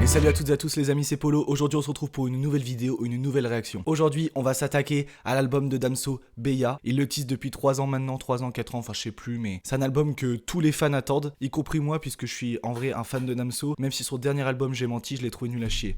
Salut à toutes et à tous les amis, c'est Polo. Aujourd'hui on se retrouve pour une nouvelle vidéo, une nouvelle réaction. Aujourd'hui on va s'attaquer à l'album de Damso, Beya. Il le tease depuis 3 ans maintenant, 3 ans, 4 ans, enfin je sais plus, mais c'est un album que tous les fans attendent, y compris moi puisque je suis en vrai un fan de Damso. Même si sur le dernier album j'ai menti, je l'ai trouvé nul à chier.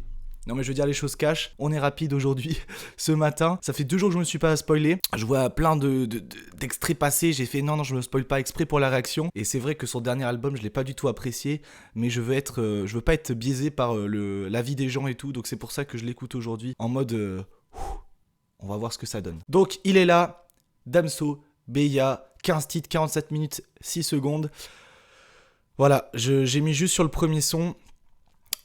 Non mais je veux dire les choses cash, on est rapide aujourd'hui, ce matin, ça fait 2 jours que je me suis pas spoilé, je vois plein d'extraits passés, j'ai fait non je me spoil pas exprès pour la réaction, et c'est vrai que son dernier album je l'ai pas du tout apprécié, mais je veux pas être biaisé par l'avis des gens et tout, donc c'est pour ça que je l'écoute aujourd'hui, en mode, on va voir ce que ça donne. Donc il est là, Damso, Beya, 15 titres, 47 minutes, 6 secondes, voilà, j'ai mis juste sur le premier son,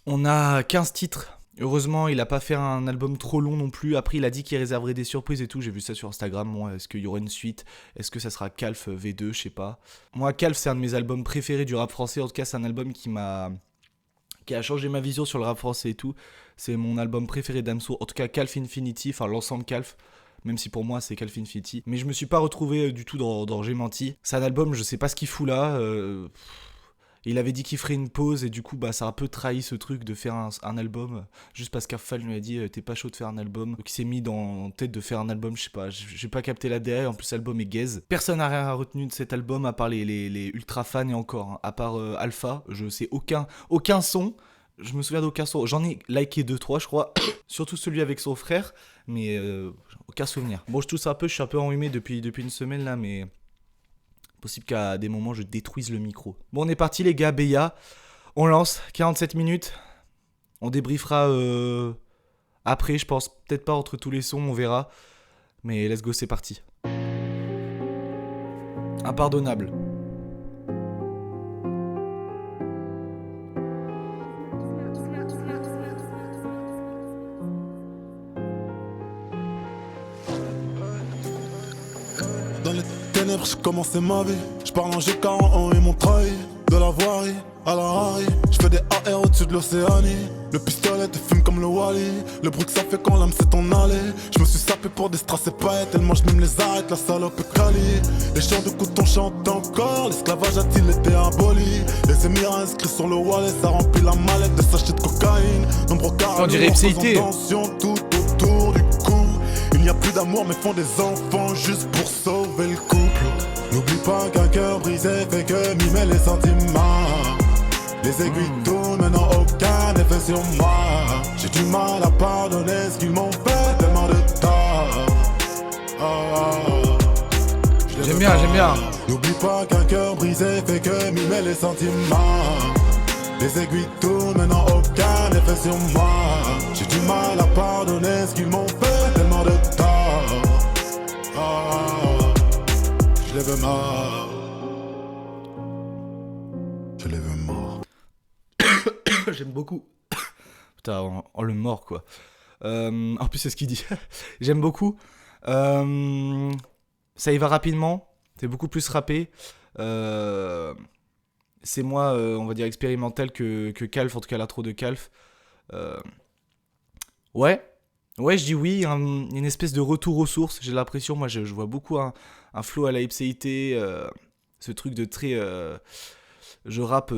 on a 15 titres. Heureusement, il a pas fait un album trop long non plus. Après, il a dit qu'il réserverait des surprises et tout. J'ai vu ça sur Instagram. Moi, est-ce qu'il y aura une suite? Est-ce que ça sera Calf V2? Je sais pas. Moi, Calf, c'est un de mes albums préférés du rap français. En tout cas, c'est un album qui a changé ma vision sur le rap français et tout. C'est mon album préféré d'Amso. En tout cas, Calf Infinity, enfin l'ensemble Calf. Même si pour moi, c'est Calf Infinity. Mais je me suis pas retrouvé du tout dans J'ai menti. C'est un album, je sais pas ce qu'il fout là. Il avait dit qu'il ferait une pause et du coup ça a un peu trahi ce truc de faire un album juste parce qu'Afal lui a dit t'es pas chaud de faire un album, donc il s'est mis en tête de faire un album, je sais pas, j'ai pas capté la DA, en plus l'album est gaze. Personne n'a rien retenu de cet album à part les ultra fans et encore, hein. À part Alpha, je sais aucun son, je me souviens d'aucun son, j'en ai liké 2-3 je crois, surtout celui avec son frère, mais aucun souvenir. Bon je tousse un peu, je suis un peu enrhumé depuis une semaine là, mais... possible qu'à des moments je détruise le micro. Bon on est parti les gars, Beya. On lance, 47 minutes. On débriefera après je pense. Peut-être pas entre tous les sons, on verra. Mais let's go, c'est parti. Impardonnable. Dans les ténèbres, j'ai commencé ma vie. J'parle en G40 et mon trahi. De la voirie à la Harry. J'fais des AR au-dessus de l'Océanie. Le pistolet te fume comme le Wally. Le bruit que ça fait quand l'âme s'est en allée. J'me suis sapé pour des strass et paillettes. Tellement j'm'aime les arrête, la salope est quali. Les chants de coton chantent encore. L'esclavage a-t-il été aboli? Les émirats inscrits sur le wallet. Ça remplit la mallette de sachets de cocaïne. Nombreux carrés, on dirait Psyté. Tout autour du cou. Il n'y a plus d'amour mais font des enfants juste pour sauver le couple. N'oublie pas qu'un cœur brisé fait que mimer les sentiments. Les aiguilles tournent mais n'ont aucun effet sur moi. J'ai du mal à pardonner ce qu'ils m'ont fait, tellement de tort. J'aime bien. N'oublie pas qu'un cœur brisé fait que mimer les sentiments. Les aiguilles tournent mais n'ont aucun effet sur moi. J'ai du mal à pardonner ce qu'ils m'ont fait, tellement de tort. Je les veux morts. Je les veux morts. J'aime beaucoup. Putain, on le mord quoi. En plus c'est ce qu'il dit. J'aime beaucoup. Ça y va rapidement. C'est beaucoup plus rappé. C'est moi, on va dire expérimental que Calf, en tout cas l'intro de Calf. Ouais, je dis oui, une espèce de retour aux sources, j'ai l'impression, moi je vois beaucoup un flow à la Ipséité, ce truc de très... je rappe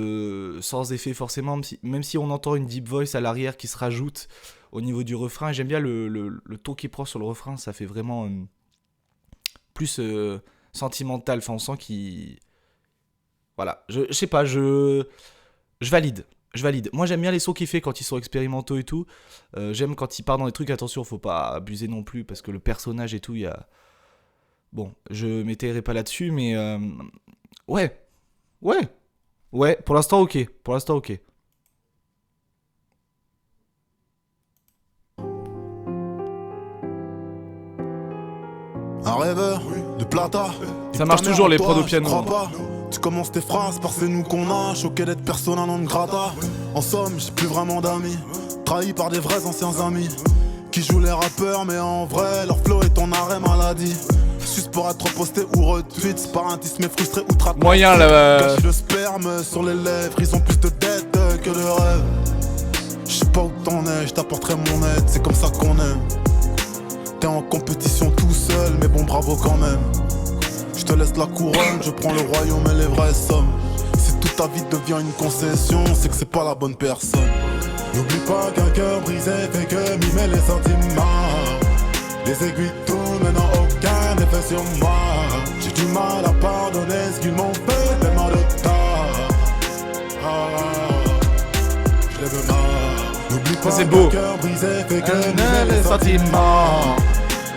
sans effet forcément, même si on entend une deep voice à l'arrière qui se rajoute au niveau du refrain, j'aime bien le ton qu'il prend sur le refrain, ça fait vraiment plus sentimental, enfin on sent qu'il... Voilà, je sais pas, je valide. Moi j'aime bien les sons qu'il fait quand ils sont expérimentaux et tout. J'aime quand il part dans des trucs, attention, faut pas abuser non plus parce que le personnage et tout, il y a... Bon, je m'étayerai pas là-dessus, mais... Ouais, pour l'instant ok. Un rêveur de plata. Ça marche toujours les prods au piano. Tu commences tes phrases par c'est nous qu'on a. Choqué d'être persona non grata. En somme, j'ai plus vraiment d'amis. Trahi par des vrais anciens amis qui jouent les rappeurs, mais en vrai, leur flow est en arrêt maladie. Juste pour être posté ou retweet, c'est par un tisme frustré ou trappe. Moyen là. Cache le sperme sur les lèvres, ils ont plus de dettes que de rêves. Je sais pas où t'en es, je t'apporterai mon aide, c'est comme ça qu'on aime. T'es en compétition tout seul, mais bon bravo quand même. Je te laisse la couronne, je prends le royaume et les vraies sommes. Si toute ta vie devient une concession, c'est que c'est pas la bonne personne. N'oublie pas qu'un cœur brisé fait que mimer les sentiments. Les aiguilles tournent, mais n'ont aucun effet sur moi. J'ai du mal à pardonner ce qu'ils m'ont fait, tellement de tort. Je les veux mal. N'oublie pas qu'un cœur brisé fait que mimer les sentiments.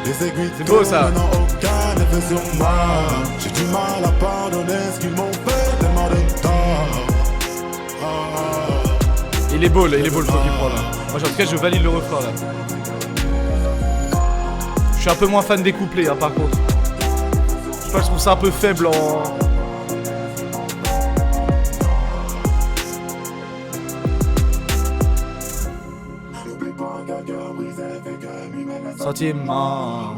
Les aiguilles tournent, mais n'ont aucun effet sur moi. J'ai du mal à pardonner ce qu'ils m'ont fait, tellement de tort. Il est beau le flow qu'il prend là. Moi en tout cas je valide le refrain là. Je suis un peu moins fan des couplets hein, par contre. Je sais pas, je trouve ça un peu faible en... Sentiment.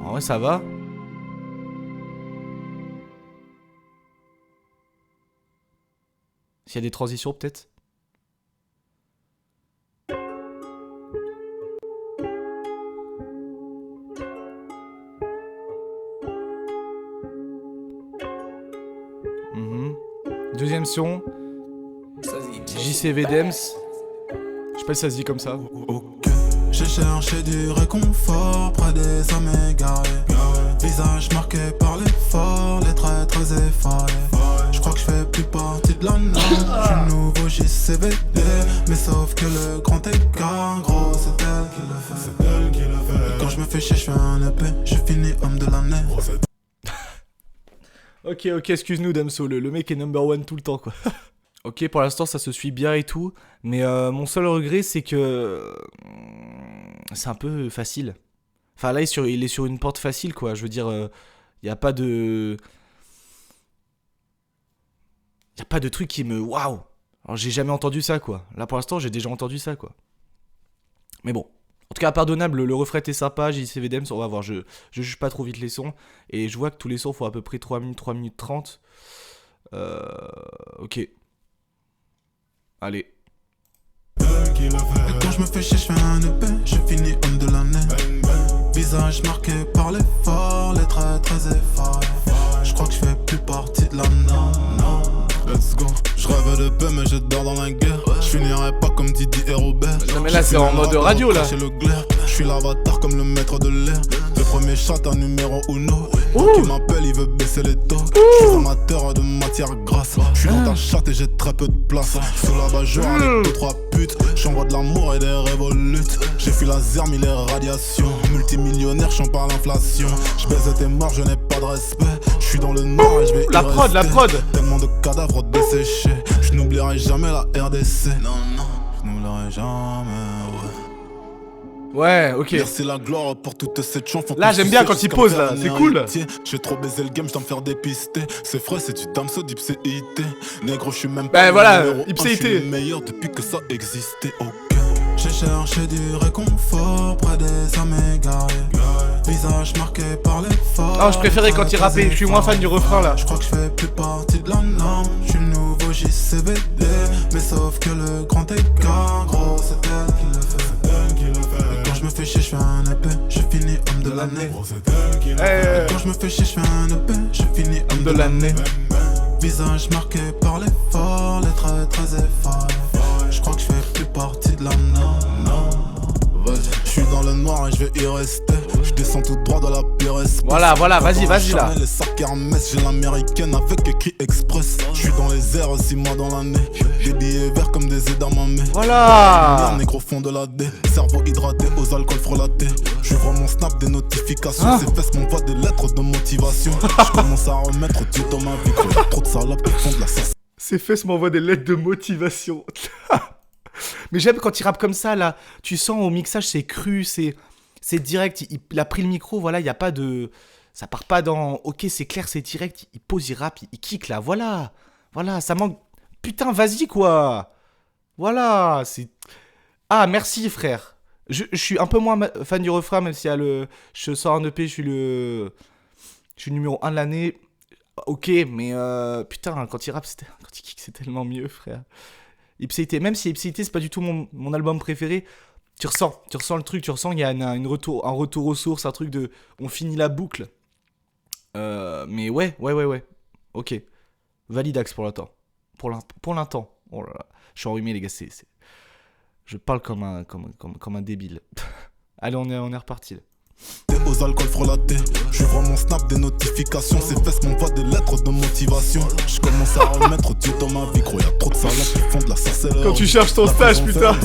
En vrai ça va. S'il y a des transitions peut-être. Deuxième son. JCV Dems. Je sais pas si ça se dit comme ça. Ok, j'ai cherché du réconfort près des hommes égarés. Visage marqué par l'effort, les traits très effarés. Je crois que je fais plus partie de la norme. Je suis nouveau JCVD, mais sauf que le grand écart, gros, c'est elle qui le fait. C'est elle qui le fait. Et quand je me fais chier, je fais un EP, je finis homme de l'année. Ok, excuse-nous Damso, le mec est number one tout le temps quoi. Ok, pour l'instant ça se suit bien et tout, mais mon seul regret c'est que c'est un peu facile. Enfin là il est sur une porte facile quoi, je veux dire, y a pas de... Y a pas de truc qui me... Waouh. Alors j'ai jamais entendu ça quoi, là pour l'instant j'ai déjà entendu ça quoi. Mais bon. En tout cas, pardonnable, le refrain était sympa, JCV Dems, on va voir, je juge pas trop vite les sons, et je vois que tous les sons font à peu près 3 minutes 30. Ok. Allez. Et quand je me fais chier, je fais un EP, je finis homme de l'année. Visage marqué par l'effort, les traits très effarés. Je crois que je fais plus partie de la norme. Let's go. Je rêve de paix mais je dors dans la guerre. Je finirai pas comme Didi et Robert. Non mais là c'est en mode radio là. Je suis l'avatar comme le maître de l'air. Le premier chat un numéro uno. Qui m'appelle il veut baisser les taux. Je suis amateur de matière grasse. Je suis dans ta chatte et j'ai très peu de place. Sous la bajure avec 2-3 putes. J'envoie de l'amour et des révolutes. J'ai fui la zerme, il est radiation. Multimillionnaire, j'en parle l'inflation. Je baise tes morts, je n'ai pas de respect. Je suis dans le noir et je vais la prod. Tellement de cadavres desséchés. Je n'oublierai jamais la RDC. Non, je n'oublierai jamais, ouais, ok. Merci la gloire pour toute cette chance. Là j'aime bien quand il pose là, c'est cool. J'ai trop baisé le game, je dois me faire dépister. C'est frais, c'est du Damso d'Ipséité. Négro, je suis même pas voilà, Ipséité. Je suis le meilleur depuis que ça existait, ok. J'ai cherché du réconfort près des hommes égarés. Visage marqué par l'effort. Ah, je préférais quand il rappait, je suis moins fan du refrain là. Je crois que je fais plus partie de la norme. Je suis le nouveau JCVD, mais sauf que le grand écart, gros, c'est elle qui le fait. Et quand je me fais chier, je fais un EP, je finis homme de l'année. Et quand je me fais chier, je fais un EP, je finis homme de l'année. Visage marqué par l'effort, les traits très effarés. Je crois que je fais plus partie de la norme. Je suis dans le noir et je vais y rester. Je descends tout droit dans la pire espèce. Voilà, vas-y là. Les sacs Hermès, j'ai l'américaine avec écrit express. Je suis dans les airs 6 mois dans l'année. Des billets verts comme des edamamés. Voilà. Négro fond de la D. Cerveau hydraté aux alcools frelatés. J'ouvre mon snap des notifications. Ces fesses m'envoient des lettres de motivation. Je commence à remettre Dieu dans ma vie. Quand y'a trop de salopes qui font de la sauce. Ces fesses m'envoient des lettres de motivation. Mais j'aime quand il rappe comme ça là. Tu sens au mixage c'est cru, c'est direct. Il a pris le micro, voilà, il y a pas de... Ça part pas dans... Ok, c'est clair, c'est direct. Il pose, il rappe, il kick là, voilà. Voilà, ça manque... Putain, vas-y quoi. Voilà, c'est... Ah, merci frère. Je suis un peu moins fan du refrain, même s'il y a le... Je sors un EP, je suis le numéro 1 de l'année. Ok, mais putain, quand il rappe, quand il kick, c'est tellement mieux, frère. Ipséité, même si Ipséité, c'est pas du tout mon album préféré, tu ressens le truc, tu ressens qu'il y a un retour aux sources, un truc de... On finit la boucle. Mais ouais. Ok. Validax pour l'instant. Pour l'instant. Oh là là. Je suis enrhumé, les gars. Je parle comme un débile. Allez, on est reparti là. Aux alcools frelatés, je vois mon snap des notifications. Ces fesses m'envoient des lettres de motivation. Je commence à remettre Dieu dans ma vie, gros. Y'a trop de salades qui font de la sorcellerie. Quand tu cherches ton stage, putain.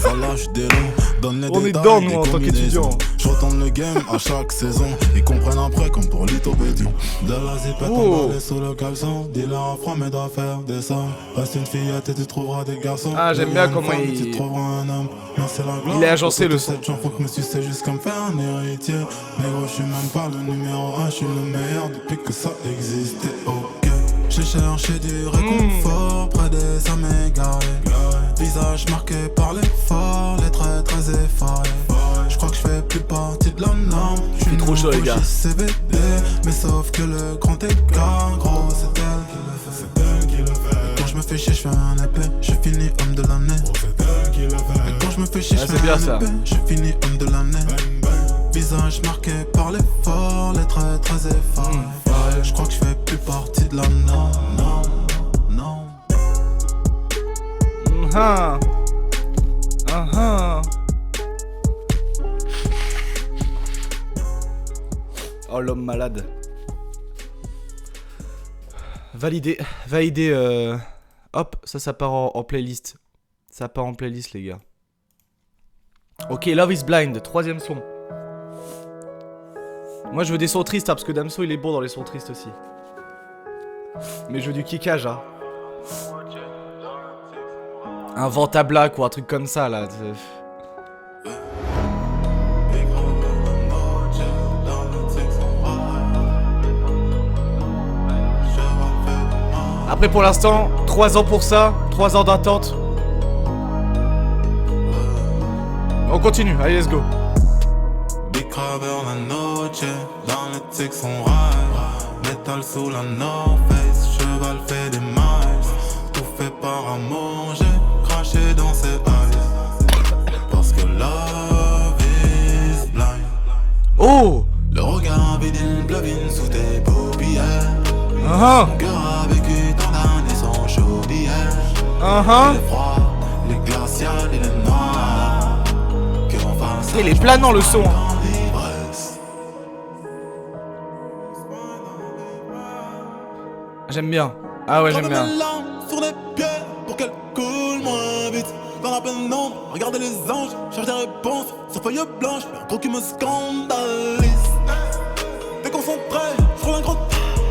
On est dedans, nous, en tant qu'étudiants. Je retourne le game à chaque saison. Ils comprennent après, comme pour Lito Bédiou. De la zipette emballée sous le caleçon. Dis-leur à froid, mais doit faire des sommes. Reste une fillette et tu trouveras des garçons. Ah, j'aime bien comment tu trouveras un homme. Non, c'est la gloire. Il est agencé le son. Faut que me sucer jusqu'à me faire un héritier. Mais gros, je suis même pas le numéro 1, je suis le meilleur depuis que ça existait. Ok, j'ai cherché du réconfort près des âmes égarées. Visage marqué par l'effort, les traits très effarés. Je crois que je fais plus partie de la norme. Je suis trop chaud, les gars. CBD, mais sauf que le grand écart, gros, c'est elle qui le fait. C'est elle qui le fait. Et quand je me fais chier, je fais un épée. Je finis homme de l'année. C'est elle qui le fait. Et quand je me fais chier, je fais un épée. Je finis homme de l'année. Visage marqué par l'effort, les traits très effarés. Je crois que je fais plus partie de la norme. Non. Oh, l'homme malade. Validé. Hop, ça part en playlist. Ça part en playlist, les gars. Ok, Love is Blind, troisième son. Moi je veux des sons tristes, hein, parce que Damso il est bon dans les sons tristes aussi. Mais je veux du kickage, hein. Un Ventablac ou un truc comme ça là. Après pour l'instant, 3 ans pour ça, 3 ans d'attente. On continue, allez let's go. Big Craver la noche, dans le Texan ride. Métal sous la North Face, cheval fait des miles. Tout fait par amour, j'ai craché dans ses eyes. Parce que love is blind. Oh! Le regard vide, une blavine sous tes paupières. Mon cœur a vécu tant d'années sans chaudière. Les froids, les glaciales et les noirs. Que on fasse. Il est planant le son. J'aime bien. Ah ouais, j'aime bien. Sur les pieds pour qu'elle coule moins vite. Dans la pleine ombre, regardez les anges, cherche des réponses sur feuille blanche, mais un gros qui me scandalise. Déconcentré, je roule un gros.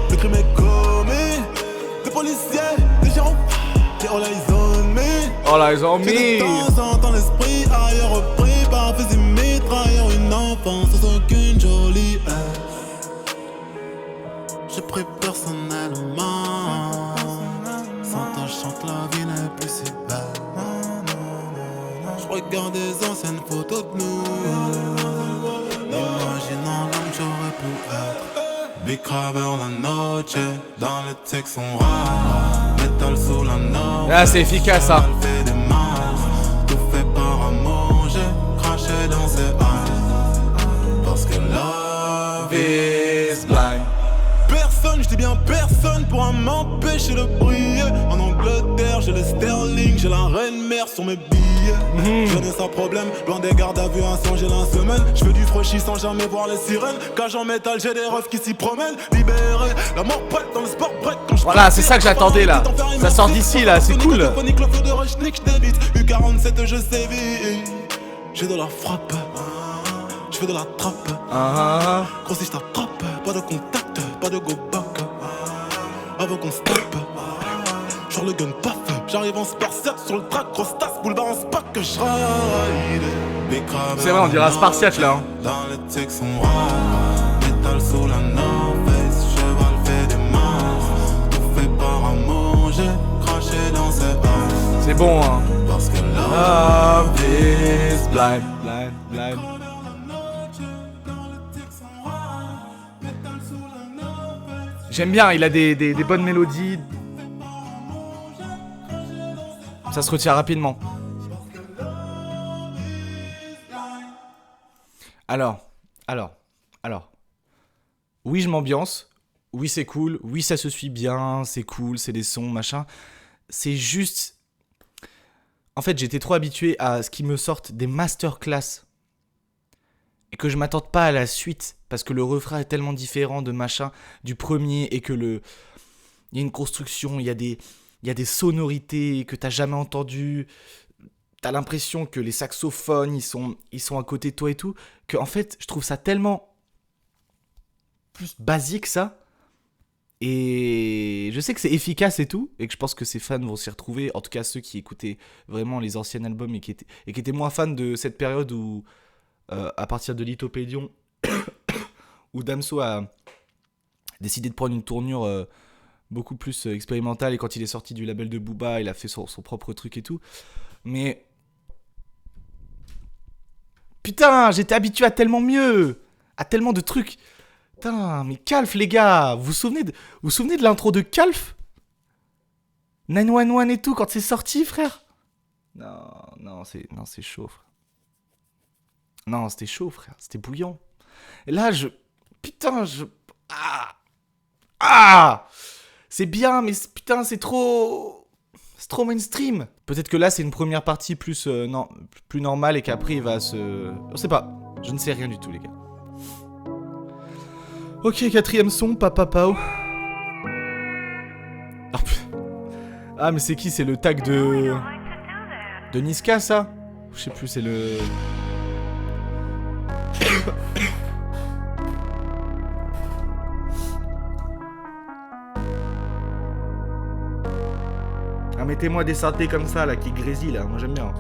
Le crime est commis. Des policiers, des gérants, qui all eyes on me. All eyes on me. J'ai de temps en temps l'esprit ailleurs repris par fusil mitrailleur. Une enfance sans aucune jolie haine. J'ai pris personnellement. Sans ta chante, la vie n'est plus si belle. Je regarde des anciennes photos de nous. Imaginant l'homme j'aurais pu être. Big Craver la noche, dans le Texan ride. Métal sous la North. Ah, c'est efficace ça. Fait des miles. Tout fait par amour, j'ai craché dans ses eyes. Parce que love is blind. Personne, je dis bien personne pourra m'empêcher de briller. En Angleterre, j'ai les sterling, j'ai la reine mère sur mes billets. Je n'ai sans problème, loin des gardes à vue, un son, j'ai la semaine. Je fais du fraîchi sans jamais voir les sirènes. Cage en métal, j'ai des refs qui s'y promènent. Libéré, la mort prête dans le sport break. Voilà, c'est ça que j'attendais là. Ça sort d'ici là, c'est cool. U47, je sévis. J'ai de la frappe, je fais de la trappe. Gros si je t'attrape, pas de contact, pas de go back. Avant qu'on se tape, genre le gun paf. J'arrive en spartiate sur le track, grosse tasse, boulevard en spack que je ride. C'est vrai, on dirait un spartiate là. Dans le Texan ride, métal sous la North Face, cheval fait des miles. Tout fait par amour, j'ai craché dans ses eyes. C'est bon hein. Parce que love is blind, blind, blind. J'aime bien, il a des bonnes mélodies. Ça se retient rapidement. Alors. Oui, je m'ambiance. oui c'est cool, oui ça se suit bien, c'est cool, c'est des sons, machin. C'est juste... En fait, j'étais trop habitué à ce qu'ils me sortent des masterclass et que je m'attende pas à la suite parce que le refrain est tellement différent de machin du premier et que il y a une construction, il y a des sonorités que t'as jamais entendues. T'as l'impression que les saxophones ils sont à côté de toi et tout, que en fait je trouve ça tellement plus basique ça. Et je sais que c'est efficace et tout, et que je pense que ces fans vont s'y retrouver, en tout cas ceux qui écoutaient vraiment les anciens albums et qui étaient moins fans de cette période où, à partir de Lithopédion, où Damso a décidé de prendre une tournure beaucoup plus expérimentale, et quand il est sorti du label de Booba, il a fait son propre truc et tout. Mais... Putain, j'étais habitué à tellement mieux, à tellement de trucs. Putain, mais Calf, les gars, vous vous souvenez de l'intro de Calf 911 et tout, quand c'est sorti, frère? Non, c'est chaud, frère. Non, c'était chaud, frère, c'était bouillant. Et là, putain, c'est bien, mais putain, c'est trop mainstream. Peut-être que là, c'est une première partie plus normale et qu'après, il va se... Je sais pas, je ne sais rien du tout, les gars. Ok, quatrième son, Papa Pao. Ah, mais c'est qui? C'est le tag de Niska, ça? Je sais plus, c'est le... Ah, mettez-moi des synthés comme ça, là, qui grésillent, là. Moi, j'aime bien.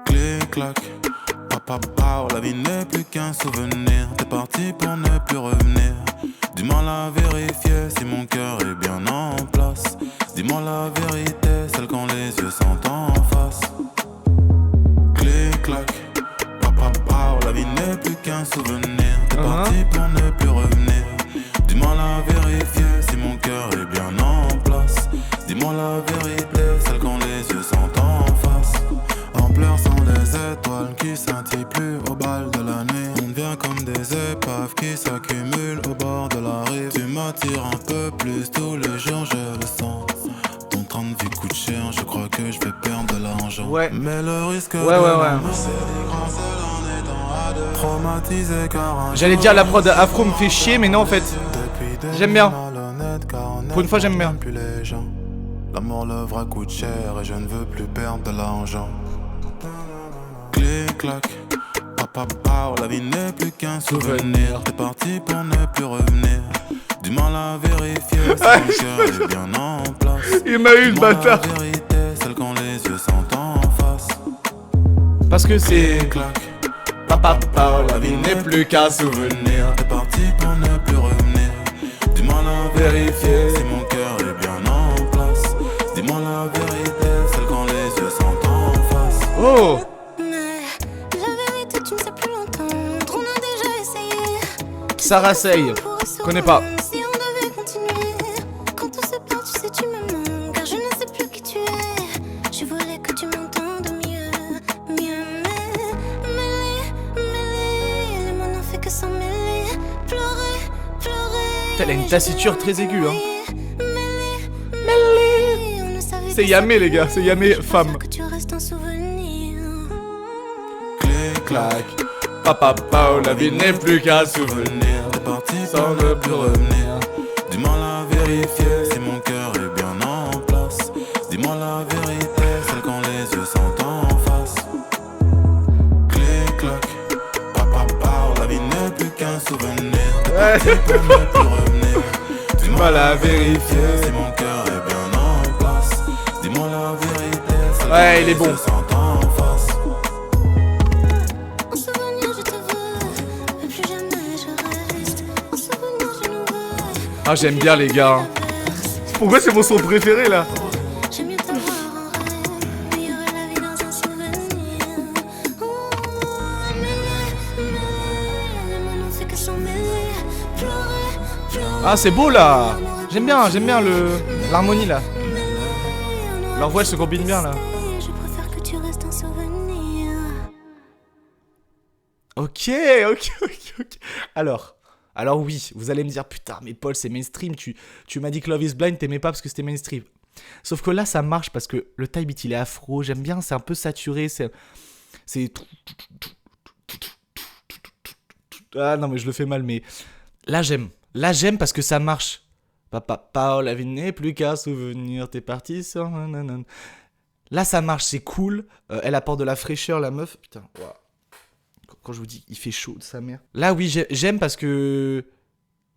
Clic-clac. Papa, la vie n'est plus qu'un souvenir. T'es parti pour ne plus revenir. Dis-moi la vérifier si mon cœur est bien en place. Dis-moi la vérité, celle quand les yeux sont en face. Clic-clac. Papa, la vie n'est plus qu'un souvenir. T'es parti pour ne plus revenir. Dis-moi la vérifier si mon cœur est bien en place. Dis-moi la vérité, celle quand les yeux sont en face. En pleurs sont des étoiles qui scintillent plus au bal de la nuit. On devient comme des épaves qui s'accumulent au bord de la rive. Tu m'attires un peu plus tous les jours, je le sens. Ton train de vie coûte cher, je crois que je vais perdre de l'argent. Ouais. Mais le risque ouais. Traumatisé car j'allais dire la prod afro me fait chier, mais non en fait. J'aime bien. Pour une fois, j'aime bien. L'amour, le vrai coûte cher et je ne veux plus perdre de l'argent. Clic-clac, papa, la vie n'est plus qu'un souvenir. T'es parti pour ne plus revenir. Dis-moi la vérifier, si mon cœur est bien en place. Il m'a eu le bâtard. La vérité, celle quand les yeux sont en face. Parce que c'est... Clic-clac, Papa, la vie n'est plus qu'un souvenir. T'es parti pour ne plus revenir. Dis-moi la vérifier, si mon cœur est bien en place. Dis-moi la vérité, celle quand les yeux sont en face. Oh! Mais la vérité, tu ne sais plus l'entendre. On a déjà essayé. Sarah Sey, connais pas. Si on devait continuer, quand tout se perd, tu sais, tu me manques. Car je ne sais plus qui tu es. Je voulais que tu m'entendes mieux. Mêler, les mots n'ont fait que s'en mêler. Pleurer. Elle a une taciture très aiguë, hein. C'est C'est Yamé, les gars, c'est Yamé femme. Que tu restes un souvenir. Clic-clac, Papa, la vie n'est plus qu'un souvenir. T'es parti Sans ne plus revenir. Dis-moi la vérifier, si mon cœur est bien en place. Dis-moi la vérité, celle quand les yeux sont en face. Clic-clac, papa, la vie n'est plus qu'un souvenir. T'es parti pour ne plus revenir. Dis-moi la vérifier, si mon cœur est bien en place. Dis-moi la vérité, celle quand Ouais, il est les bon. yeux sont en face. En souvenir, je te veux. Mais plus jamais je reste. En souvenir, je nous veux. Ah, j'aime bien, les gars. Pourquoi c'est mon son préféré, là? J'aime mieux t'avoir en rêve. Vivre la vie dans un souvenir. Les mots n'ont fait que s'en mêler. Pleurer. Ah, c'est beau, là. J'aime bien l'harmonie, là. Leur voix, elle se combine bien, là. Je préfère que tu restes un souvenir. Ok. Alors, Alors oui, vous allez me dire, putain, mais Paul, c'est mainstream, tu m'as dit que Love is Blind, t'aimais pas parce que c'était mainstream. Sauf que là, ça marche parce que le type beat, il est afro, j'aime bien, c'est un peu saturé, c'est... Ah non, mais je le fais mal, mais... Là, j'aime. Là, j'aime parce que ça marche. Papa, Paul, la vie n'est plus qu'à souvenir, t'es parti sur... Là, ça marche, c'est cool. Elle apporte de la fraîcheur, la meuf. Putain, wow. Quand je vous dis, il fait chaud de sa mère. Là, oui, j'aime parce que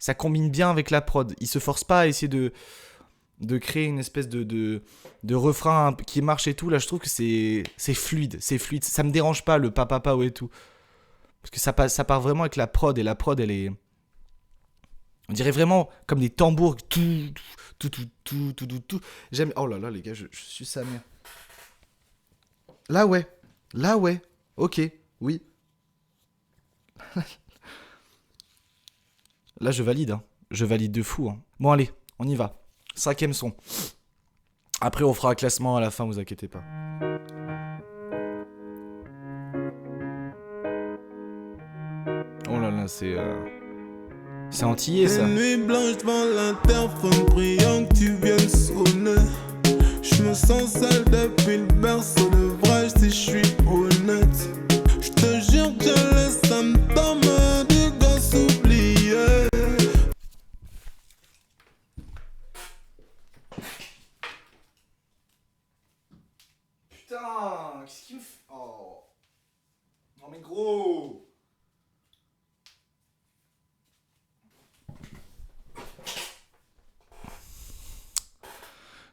ça combine bien avec la prod. Il se force pas à essayer de créer une espèce de refrain qui marche et tout. Là, je trouve que c'est fluide. C'est fluide. Ça me dérange pas, le papa et tout. Parce que ça part vraiment avec la prod. Et la prod, elle est... On dirait vraiment comme des tambours. Tout. J'aime... Oh là là, les gars, je suis sa mère. Là, ouais. Ok, oui. Là, je valide. Hein. Je valide de fou. Hein. Bon, allez, on y va. 5e son. Après, on fera un classement à la fin, vous inquiétez pas. Oh là là, c'est antillais, ça. Une nuit blanche devant l'interphone, priant que tu viennes sonner. Je me sens seul depuis le berceau de vrai, si je suis honnête. Je te jure que je laisse symptômes du gosse oublié. Putain, qu'est-ce qu'il me fait? Oh. Non mais gros.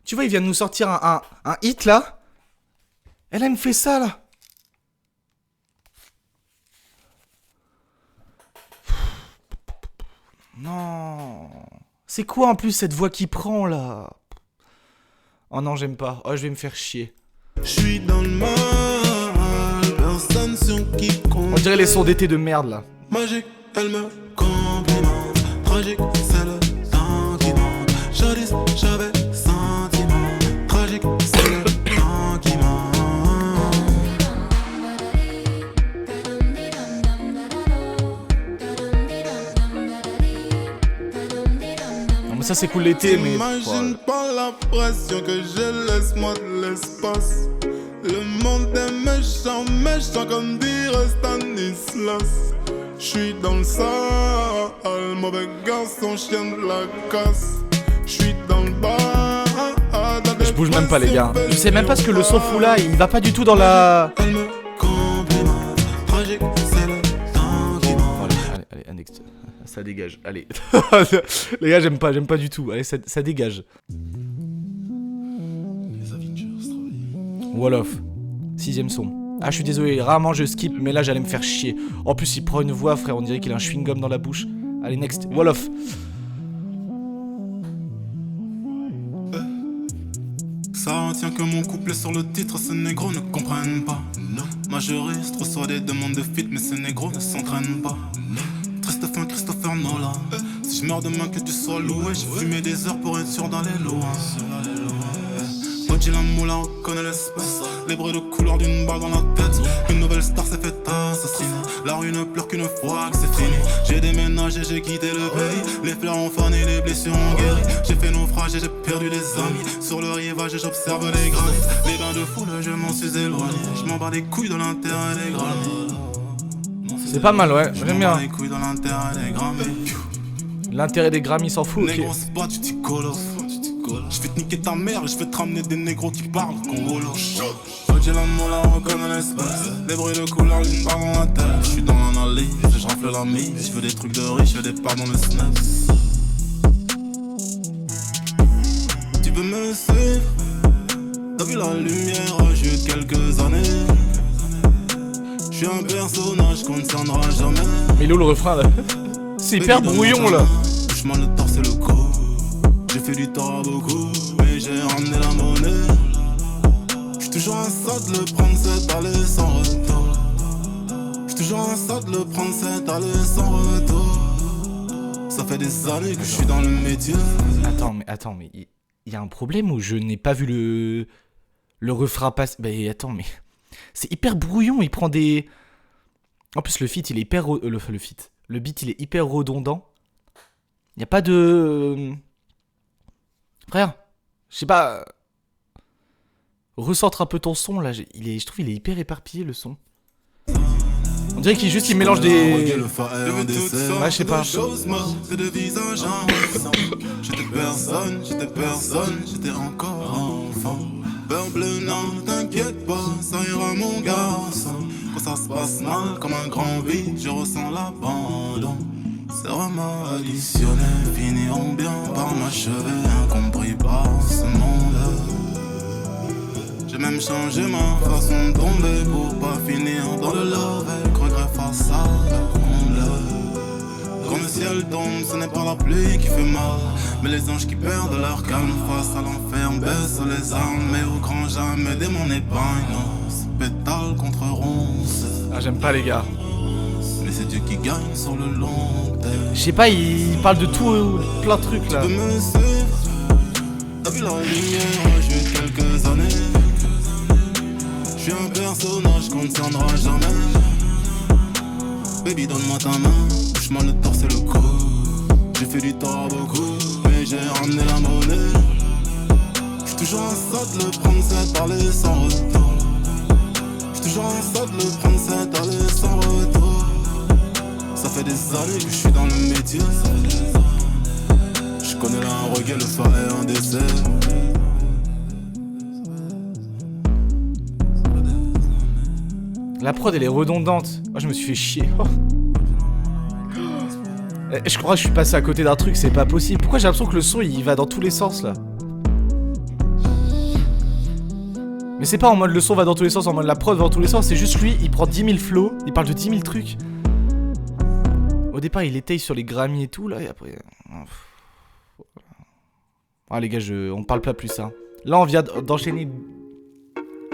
Tu vois, il vient de nous sortir un hit là. Elle me fait ça là. Non. C'est quoi en plus cette voix qui prend là? Oh non, j'aime pas. Oh, je vais me faire chier. Je suis dans le mal, personne sur qui compte. On dirait les sons d'été de merde là. Magique, elle me complimente. Tragique, c'est le temps qui monte. Jadis, j'avais sentiment. Tragique, c'est le temps qui monte. Non mais ça c'est cool l'été mais... T'imagines pas la pression que je laisse moi de l'espace. Le monde est méchant, méchant comme dirait Stanislas. J'suis dans le sale, mauvais garçon, chien de la casse. J'suis dans le bar. Je bouge même pas les gars. Je sais même pas ce que le son fout là, il va pas du tout dans la... Elle me complimente, tragique, c'est le temps qui monte. Allez, next. Ça dégage, allez. Les gars, j'aime pas du tout. Allez, ça dégage. Wall of. 6e son. Ah, je suis désolé, rarement je skip, mais là j'allais me faire chier. En plus, il prend une voix, frère, on dirait qu'il a un chewing-gum dans la bouche. Allez, next. Wall of. Ça retient que mon couplet sur le titre, ces négros ne comprennent pas. Majoriste reçoit des demandes de feat, mais ces négros ne s'entraînent pas. Triste fin, Christopher Nolan. Si je meurs demain que tu sois loué, j'ai fumé des heures pour être sûr dans les lois. Odji la moula reconnaît l'espèce. Les bruits de couleur d'une balle dans la tête. Une nouvelle star s'est faite assassiner. La rue ne pleure qu'une fois que c'est fini. J'ai déménagé, j'ai quitté le pays. Les fleurs ont fané, les blessures ont guéri. J'ai fait naufrage et j'ai perdu des amis. Sur le rivage et j'observe les granites. Les bains de foule, je m'en suis éloigné. Je m'en bats les couilles de l'intérêt des Grammys. C'est pas mal, ouais, j'aime bien. Les couilles de l'intérêt des Grammys. L'intérêt des Grammys s'en fout, ok. Négro, c'est pas, tu t'y colles. Je vais te niquer ta mère et je vais te ramener des négros qui parlent congolo. J'ai l'amour, la reconnaît l'espace. Les bruits de couleur, d'une barre dans la tête. Je suis dans l'analyse, je rafle la mise. Je veux des trucs de riche, je veux des parts dans le snap. Tu veux me suivre? T'as vu la lumière, j'ai eu quelques années. Je suis un personnage qu'on ne tiendra jamais. Mais là, le refrain là. C'est hyper brouillon là. Touche-moi le torse et le cou. J'ai fait du tort à beaucoup, mais j'ai ramené la monnaie. J'suis toujours un sot de le prendre, c'est aller sans retour. J'suis toujours un sot de le prendre, c'est aller sans retour. Ça fait des années que je suis dans le métier. Attends, mais il y a un problème où je n'ai pas vu le refrain passer. Bah attends, mais c'est hyper brouillon, il prend des... En plus le feat il est hyper... Le beat il est hyper redondant. Y a pas de... Frère, je sais pas... Recentre un peu ton son là, je trouve il est hyper éparpillé le son. On dirait qu'il juste il mélange des... Ouais, je sais pas. J'étais personne, j'étais encore enfant. Peur bleue, non, t'inquiète pas, ça ira mon garçon. Quand ça se passe mal, comme un grand vide, je ressens l'abandon. C'est vraiment additionné, finiront bien par m'achever, incompris par ce monde. J'ai même changé ma façon de tomber pour pas finir dans le love avec regret face à la comble. Quand le ciel tombe, ce n'est pas la pluie qui fait mal, mais les anges qui perdent leur calme face à l'enfer baissent les armes. Mais au grand jamais des mon épargne, c'est pétale contre ronce. Ah, j'aime pas les gars. Mais c'est Dieu qui gagne sur le long terme. Je sais pas, il parle de tout, plein de trucs là. Tu peux me suivre, t'as vu la lumière, j'ai eu quelques années. Je suis un personnage qu'on ne tiendra jamais. Baby, donne-moi ta main, touche-moi le torse et le cou. J'ai fait du tort à beaucoup, mais j'ai ramené la monnaie. J'suis toujours un sot de le prendre, c'est parler sans retour. J'suis toujours un sot de le prendre, c'est parler sans retour. Ça fait des années que je suis dans le métier. Je connais là un reggae, le soir et un dessert. La prod elle est redondante. Moi je me suis fait chier. Oh. Je crois que je suis passé à côté d'un truc, c'est pas possible. Pourquoi j'ai l'impression que le son il va dans tous les sens là? Mais c'est pas en mode le son va dans tous les sens, en mode la prod va dans tous les sens, c'est juste lui, il prend 10 000 flows, il parle de 10 000 trucs. Au départ il étaye sur les Grammy et tout là, et après... Ah les gars, on parle pas plus ça. Là on vient d'enchaîner...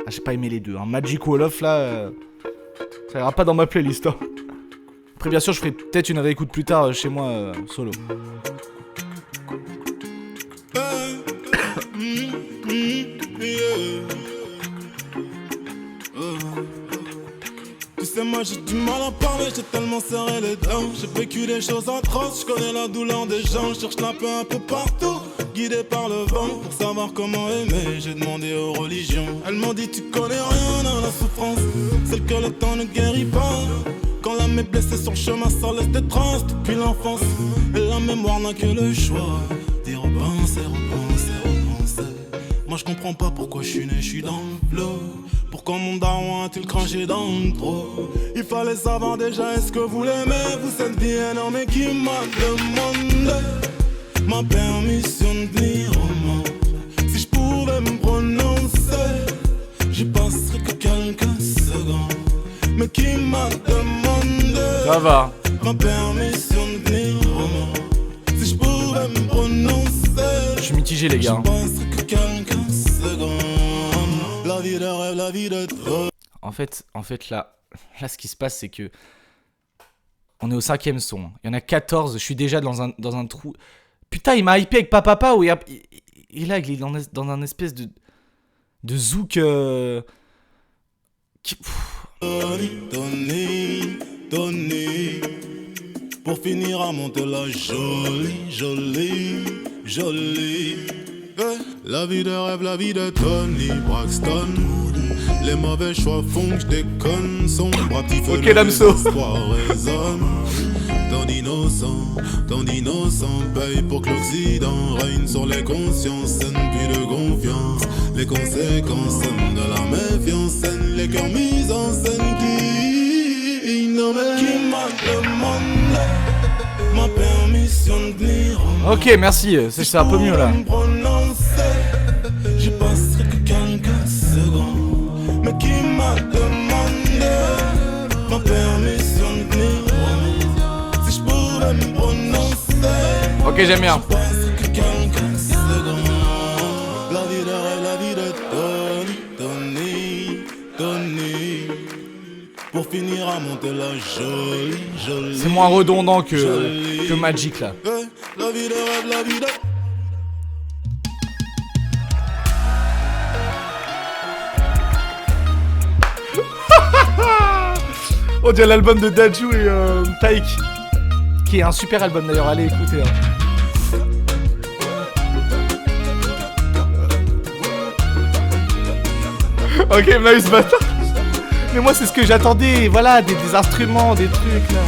Ah j'ai pas aimé les deux, hein. Magic Wall of là... Ça ira pas dans ma playlist hein. Après bien sûr je ferai peut-être une réécoute plus tard chez moi solo. Tu sais moi j'ai du mal à parler, j'ai tellement serré les dents. J'ai vécu des choses atroces, je connais la douleur des gens. Je cherche la paix un peu partout, guidé par le vent. Pour savoir comment aimer, j'ai demandé aux religions. Elles m'ont dit tu connais rien à la souffrance, celle que le temps ne guérit pas. Quand l'âme est blessée sur le chemin, ça laisse des traces depuis l'enfance. Et la mémoire n'a que le choix d'y repenser, repenser, repenser. Moi je comprends pas pourquoi je suis né, je suis dans le flow. Pourquoi mon daron a-t-il craché dans le trou? Il fallait savoir déjà, est-ce que vous l'aimez? Vous cette vie énorme et qui m'a demandé ma permission de venir au monde. Si je pouvais me prononcer, j'y passerais que quelques secondes. Mais qui m'a demandé Ça va. ma permission de venir au monde. Si je pouvais me prononcer, Je suis mitigé les gars. j'y passerais que quelques secondes. La vie de rêve, la vie de trop. En fait là ce qui se passe c'est que on est au 5ème son. Il y en a 14, je suis déjà dans un trou. Putain, il m'a hypé avec Papa où il est là, il est dans un espèce de zouk qui... Tony, pour finir à monter la jolie. La vie de rêve, la vie de Tony Braxton. Les mauvais choix font que je déconne. Son bras petit feu, Ok, Damso. résonne. Tant d'innocents paye pour que l'Occident règne sur les consciences saines, puis de confiance. Les conséquences saines de la méfiance saine, les cœurs mis en scène qui m'a demandé ma permission de venir. Ok, merci, c'est un peu mieux là. J'y passerai que quelques secondes. Mais qui m'a demandé ma permission de venir? Si je pouvais me prononcer. Ok, j'aime bien. J'y passerai que quelques secondes. La vie de rêve, la vie de Tony. Pour finir à monter la jolie. C'est moins redondant que Magic là. La vie de rêve, la vie de... On dirait l'album de Dadju et Taïk. Qui est un super album d'ailleurs, allez écouter. Hein. Ok, nice bâtard. Mais moi, c'est ce que j'attendais. Voilà, des instruments, des trucs là.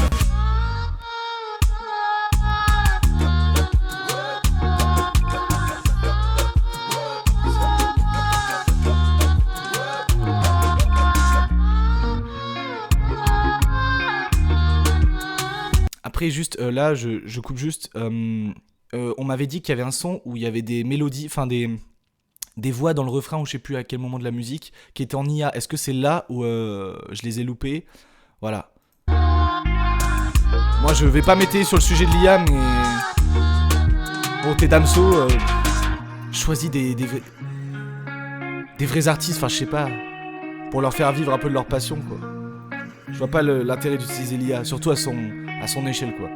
Après, juste là, je coupe juste. On m'avait dit qu'il y avait un son où il y avait des mélodies, enfin des voix dans le refrain, ou je sais plus à quel moment de la musique, qui était en IA. Est-ce que c'est là où je les ai loupés? Voilà. Moi, je vais pas m'étayer sur le sujet de l'IA, mais bon, t'es Damso, choisis des vrais artistes. Enfin, je sais pas, pour leur faire vivre un peu de leur passion, quoi. Je vois pas l'intérêt d'utiliser l'IA, surtout à son échelle, quoi.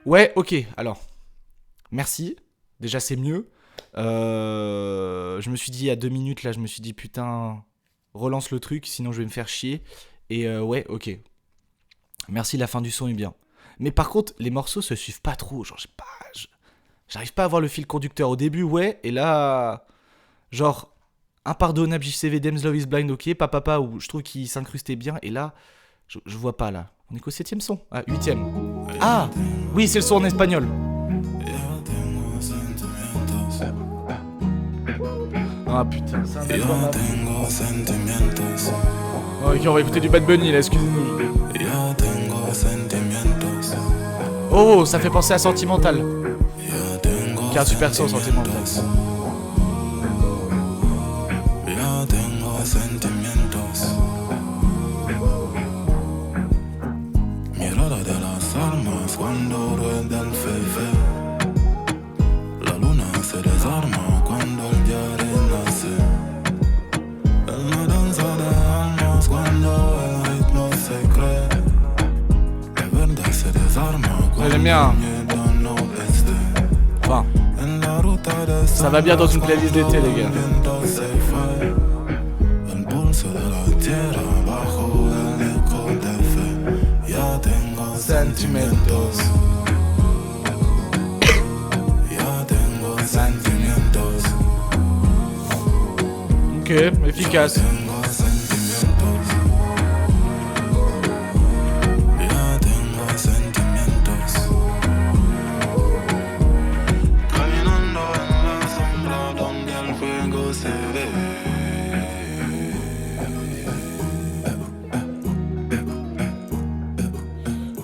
Ouais, ok, alors. Merci. Déjà, c'est mieux. Je me suis dit, à 2 minutes, là, je me suis dit, putain, relance le truc, sinon je vais me faire chier. Et ouais, ok. Merci, la fin du son est bien. Mais par contre, les morceaux se suivent pas trop. Genre, j'arrive pas à avoir le fil conducteur. Au début, ouais, et là, genre... Impardonnable JCV, Dems Love is Blind, ok, Papa, où je trouve qu'il s'incrustait bien, et là, je vois pas là. On est qu'au 7ème son? Ah, 8ème. Ah, oui, c'est le son en espagnol. Ah putain, c'est un album. Ok, on va écouter du Bad Bunny là, excusez-nous. Oh, ça fait penser à Sentimental. Qui a un super son, Sentimental. Cuando rueda el fefe, la luna se desarma cuando el día renace. En la danza de almas cuando el ritmo se cree, la verdad se desarma cuando el miedo no esté. Enfin, ça va bien dans une playlist d'été, les gars. El pulso de la tierra bajo el eco de fe. Ya tengo sentimientos. Ok, efficace.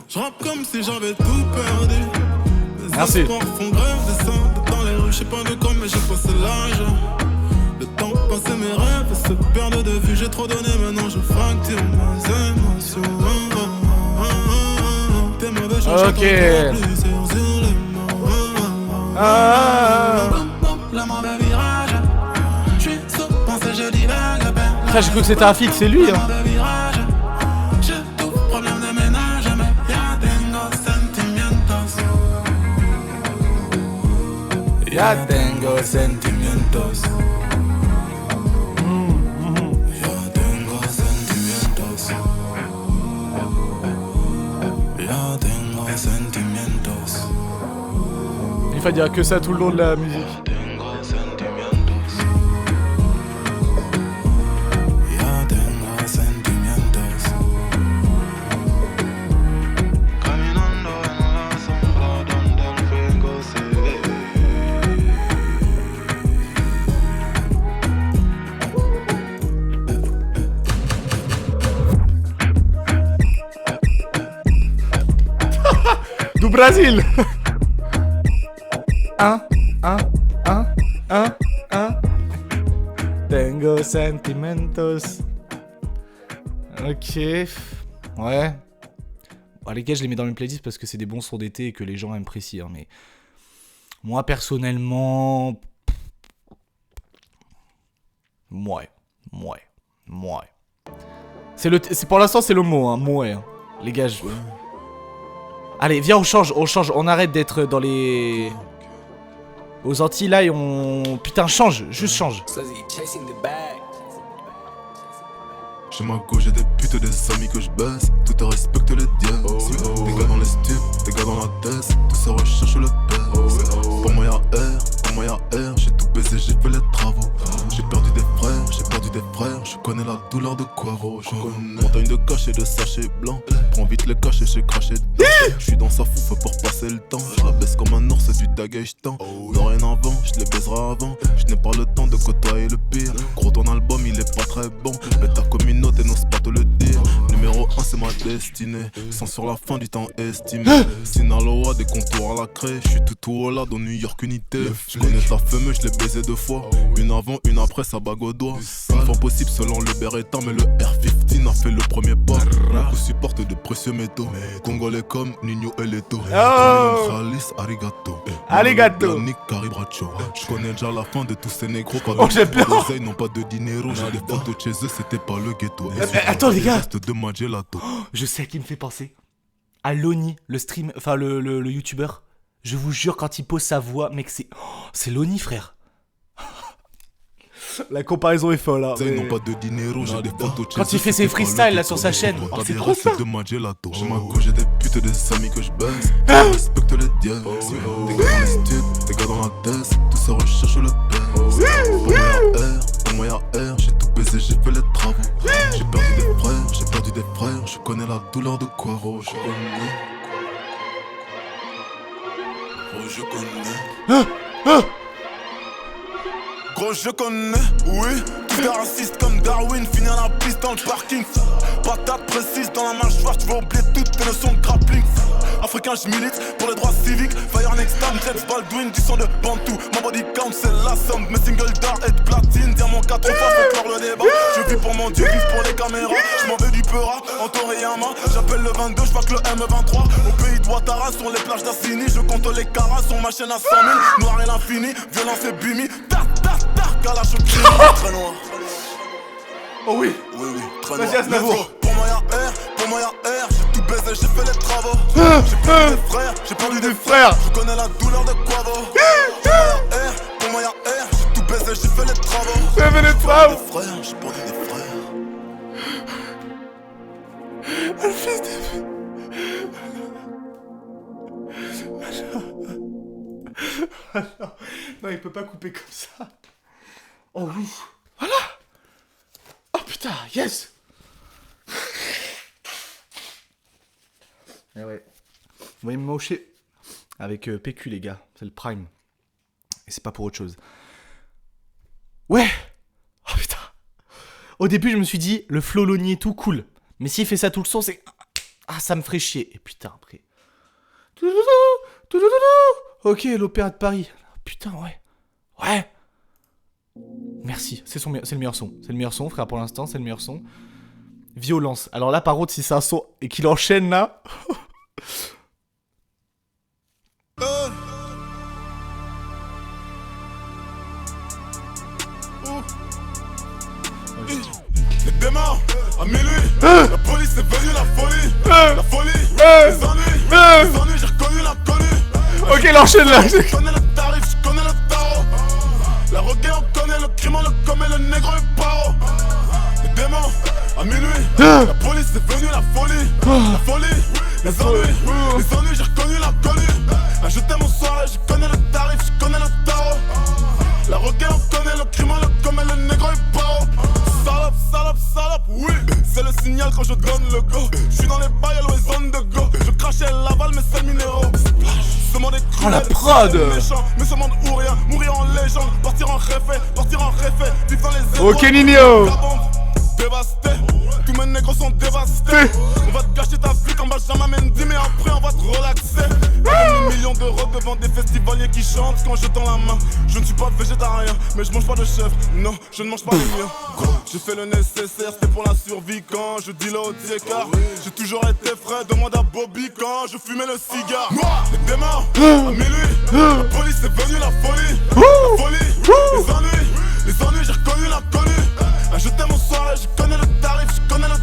Je rappe comme si j'avais tout perdu. Les Merci. espoirs font grève, descendent dans les rues, je sais pas de quoi mais j'ai passé l'âge. Le temps passé, mes rêves se perdent de vue. J'ai trop donné, maintenant je fracture mes émotions. T'es mauvais, j'en Ok. Le mauvais virage. J'suis sous pensée, je divague. Ça, j'ai cru que c'était un feat, c'est lui, hein. J'ai tout problème de ménage, mais ya tengo sentimientos. Ya tengo Sentimientos. Ya tengo sentimientos. Ya tengo sentimientos. Il faut dire que ça tout le long de la musique. Tengo sentimientos. Ya tengo sentimientos. Caminando en la sombra donde el fuego se ve. Du Brasil. Tengo sentimentos. Ok. Ouais. Bon, les gars, je les mets dans une playlist parce que c'est des bons sons d'été et que les gens apprécient. Hein, mais moi, personnellement... Ouais. C'est pour l'instant, c'est le mot, hein. Mouais. Hein. Les gars, je... Allez, viens, on change. On arrête d'être dans les... Aux Antilles, là, et on... Putain, change. Juste change. Chez ma gauche, j'ai des putes et des amis que je baisse. Tout te respecte les dieux. Des gars dans les stupes, des gars dans la tête. Tout ça recherche le père. Pour moi y'a R, j'ai tout baisé, j'ai fait les travaux. J'ai perdu des frères, de quoi rejoindre. Montagne de cachets de sachets blancs. Prends vite les cachets, j'ai craché dedans. J'suis dans sa fouffe pour passer le temps. J'la baisse comme un ours, c'est du tagage-temps. Dorénavant, j'les baiserai avant. J'n'ai pas le temps de côtoyer le pire. Gros, ton album il est pas très bon. Mais ta communauté n'ose pas te le dire. Numéro 1 c'est ma destinée. Sans sur la fin du temps estimé. Sinaloa des contours à la craie. J'suis tout au là dans New York unité. J'connais ta fameuse, j'l'ai baisé 2 fois. Une avant, une après, ça bague au doigt. Une fois possible selon le Beretta. Mais le R15 a fait le premier pas. Mon coup supporte de précieux métaux. Congolais comme Nino et Leto. Khalis, arigato. Arigato. Nick Caribracho. J'connais déjà la fin de tous ces négros. Pas Oh, j'ai peur. d'oseille, non pas de dinero. J'ai des photos de chez eux, c'était pas le ghetto. Attends, les gars. De Magelato. Je sais à qui me fait penser. À Loni, le stream, enfin le youtubeur. Je vous jure, quand il pose sa voix, mec, c'est Loni, frère. La comparaison est folle, hein. Ils n'ont pas de dinero, j'ai des photos de chez Quand il eux, fait ses c'était pas freestyles le là ghetto. sur sa chaîne, T'as oh, c'est des trop ça. recettes de Magelato. J'ai ma gauche, j'ai des putes et des amis que je baisse. Je respecte les dièses. Des gars dans les studs, des gars dans la tête. Tous se recherchent le best. Pour moi y'a R, j'ai tout baisé, j'ai fait les travaux. J'ai perdu des frères, je connais la douleur de quoi je connais. Je connais. Gros je connais, oui. Tous des racistes comme Darwin, finir la piste dans le parking. Patate précise dans la mâchoire, tu vas oublier toutes tes notions de grappling. Africain je milite pour les droits civiques. Fire next time, James Baldwin, du son de Bantou. Ma body count c'est la somme, mes singles d'or et de platine. Diamant 4 fois, faut clore le débat. Je vis pour mon dieu, vive pour les caméras. Je m'en vais du Peura, en Toriyama. J'appelle le 22, je que le M23. Au pays de Ouattara, sur les plages d'Assini. Je compte les caras, sur ma chaîne à 100 000. Noir et l'infini, violence et bimi. Kalash au crime, très noir. Oh oui. Oui, très Vas-y, noir. Aznavour. Pour moi y'a R, j'ai tout baisé, j'ai fait les travaux. J'ai perdu des frères, j'ai perdu des frères. Je connais la douleur de Quavo. Pour moi y'a R, j'ai tout baisé, j'ai fait les travaux. J'ai fait les travaux. J'ai perdu des frères. Le fils de... Non, il peut pas couper comme ça. Oh oui. Voilà. Oh putain, yes. Eh ouais. Vous voyez me mocher avec PQ les gars, c'est le prime. Et c'est pas pour autre chose. Ouais. Oh putain. Au début je me suis dit, le flow Loni et tout, cool. Mais s'il fait ça tout le son, c'est... Ah, ça me ferait chier. Et putain, après... Ok, l'Opéra de Paris. Putain, ouais. Ouais. Merci, c'est le meilleur son. C'est le meilleur son, frère, pour l'instant, c'est le meilleur son. Violence. Alors là, par contre, si c'est un son et qu'il enchaîne là... Les démons, à minuit, la police est venue, la folie, les ennuis, j'ai reconnu l'inconnu. Ok, il enchaîne là. Je connais le tarif, je connais le tarot. La regain, on connaît le crime, on le commet, le négro est paro. Les démons, à minuit, la police est venue, la folie, les ennuis, j'ai reconnu l'inconnu. Je t'aime au soir, je connais le tarif, je connais le tarot. La regain, on connaît le crime, on le commet, le négro est paro. Salope, oui. C'est le signal quand je donne le go. Je suis dans les bails à l'horizon de go. Je crachais l'aval, mais c'est le minéraux. Ce monde est cruel, la prod. méchant, mais ce monde ou rien. Mourir en légende, partir en réfé, vivre dans les étoiles. Ok, Nino. La bombe, dévasté. Tous mes négros sont dévastés. On va te gâcher ta vie quand Benjamin Mendy, mais après on va te relaxer. Des millions d'euros devant des festivaliers qui chantent quand je tends la main. Je ne suis pas végétarien, mais je mange pas de chèvre. Non, je ne mange pas les miens. J'ai fait le nécessaire, c'était pour la survie quand je dis là au car j'ai toujours été frais, demande à Bobby quand je fumais le cigare. Les démons, à minuit, la police est venue, la folie, les ennuis, j'ai reconnu l'inconnu. Je t'aime au soir, je connais le tarif, je connais le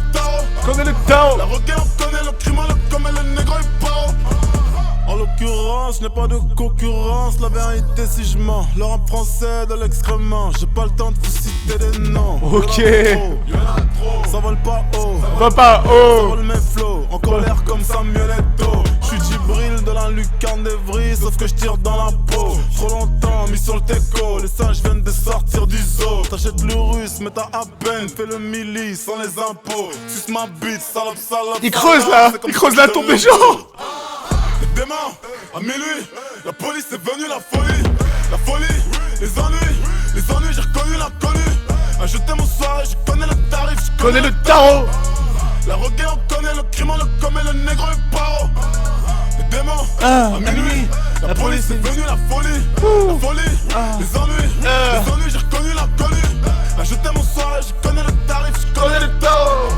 tarot. La regain, on connaît le crime, le commet, le négro est paro. En l'occurrence, je n'ai pas de concurrence. La vérité, si je mens, le rap français de l'excrément. J'ai pas le temps de vous citer des noms. Ok. Y'en a trop. Ça vole pas haut. Va pas Ça haut. vole mes flots. En colère comme Samuel Eto'o. J'suis Djibril de la lucarne d'Evry, sauf que j'tire dans la peau. Trop longtemps mis sur le teco. Les singes viennent de sortir du zoo. T'achètes le russe boss, mais t'as à peine fait le milli sans les impôts. Suce ma bite, salope, salope. Il creuse là, il creuse la tombe des gens. Demain, à minuit, la police est venue, la folie, les ennuis, j'ai reconnu l'inconnu. À jeter mon soir, je connais le tarif, je Connais le tarot. La roquette, on connaît le crime, on le commet, le négro est paro. Les démons, à minuit, la police est venue, la folie, les ennuis, j'ai reconnu l'inconnu. À jeter mon soir, je connais le tarif, je connais le tarot.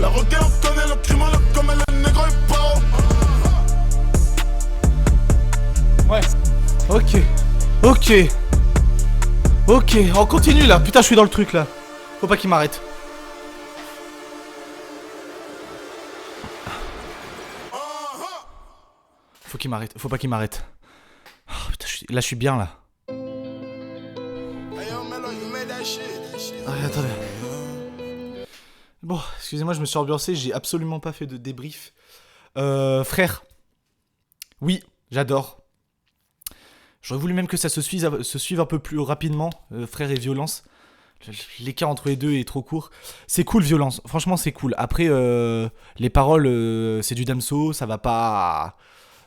La roquette, on connaît le crime, on le commet, le négro est paro. Ouais. Ok, on continue là. Putain, je suis dans le truc là. Faut pas qu'il m'arrête. Faut pas qu'il m'arrête. Oh, putain, là, je suis bien là. Ah, attendez. Bon, excusez-moi, je me suis ambiancé. J'ai absolument pas fait de débrief. Frère. Oui, j'adore. J'aurais voulu même que ça se suive un peu plus rapidement, Frère et Violence. L'écart entre les deux est trop court. C'est cool, Violence. Franchement, c'est cool. Après, les paroles, c'est du Damso. Ça va pas...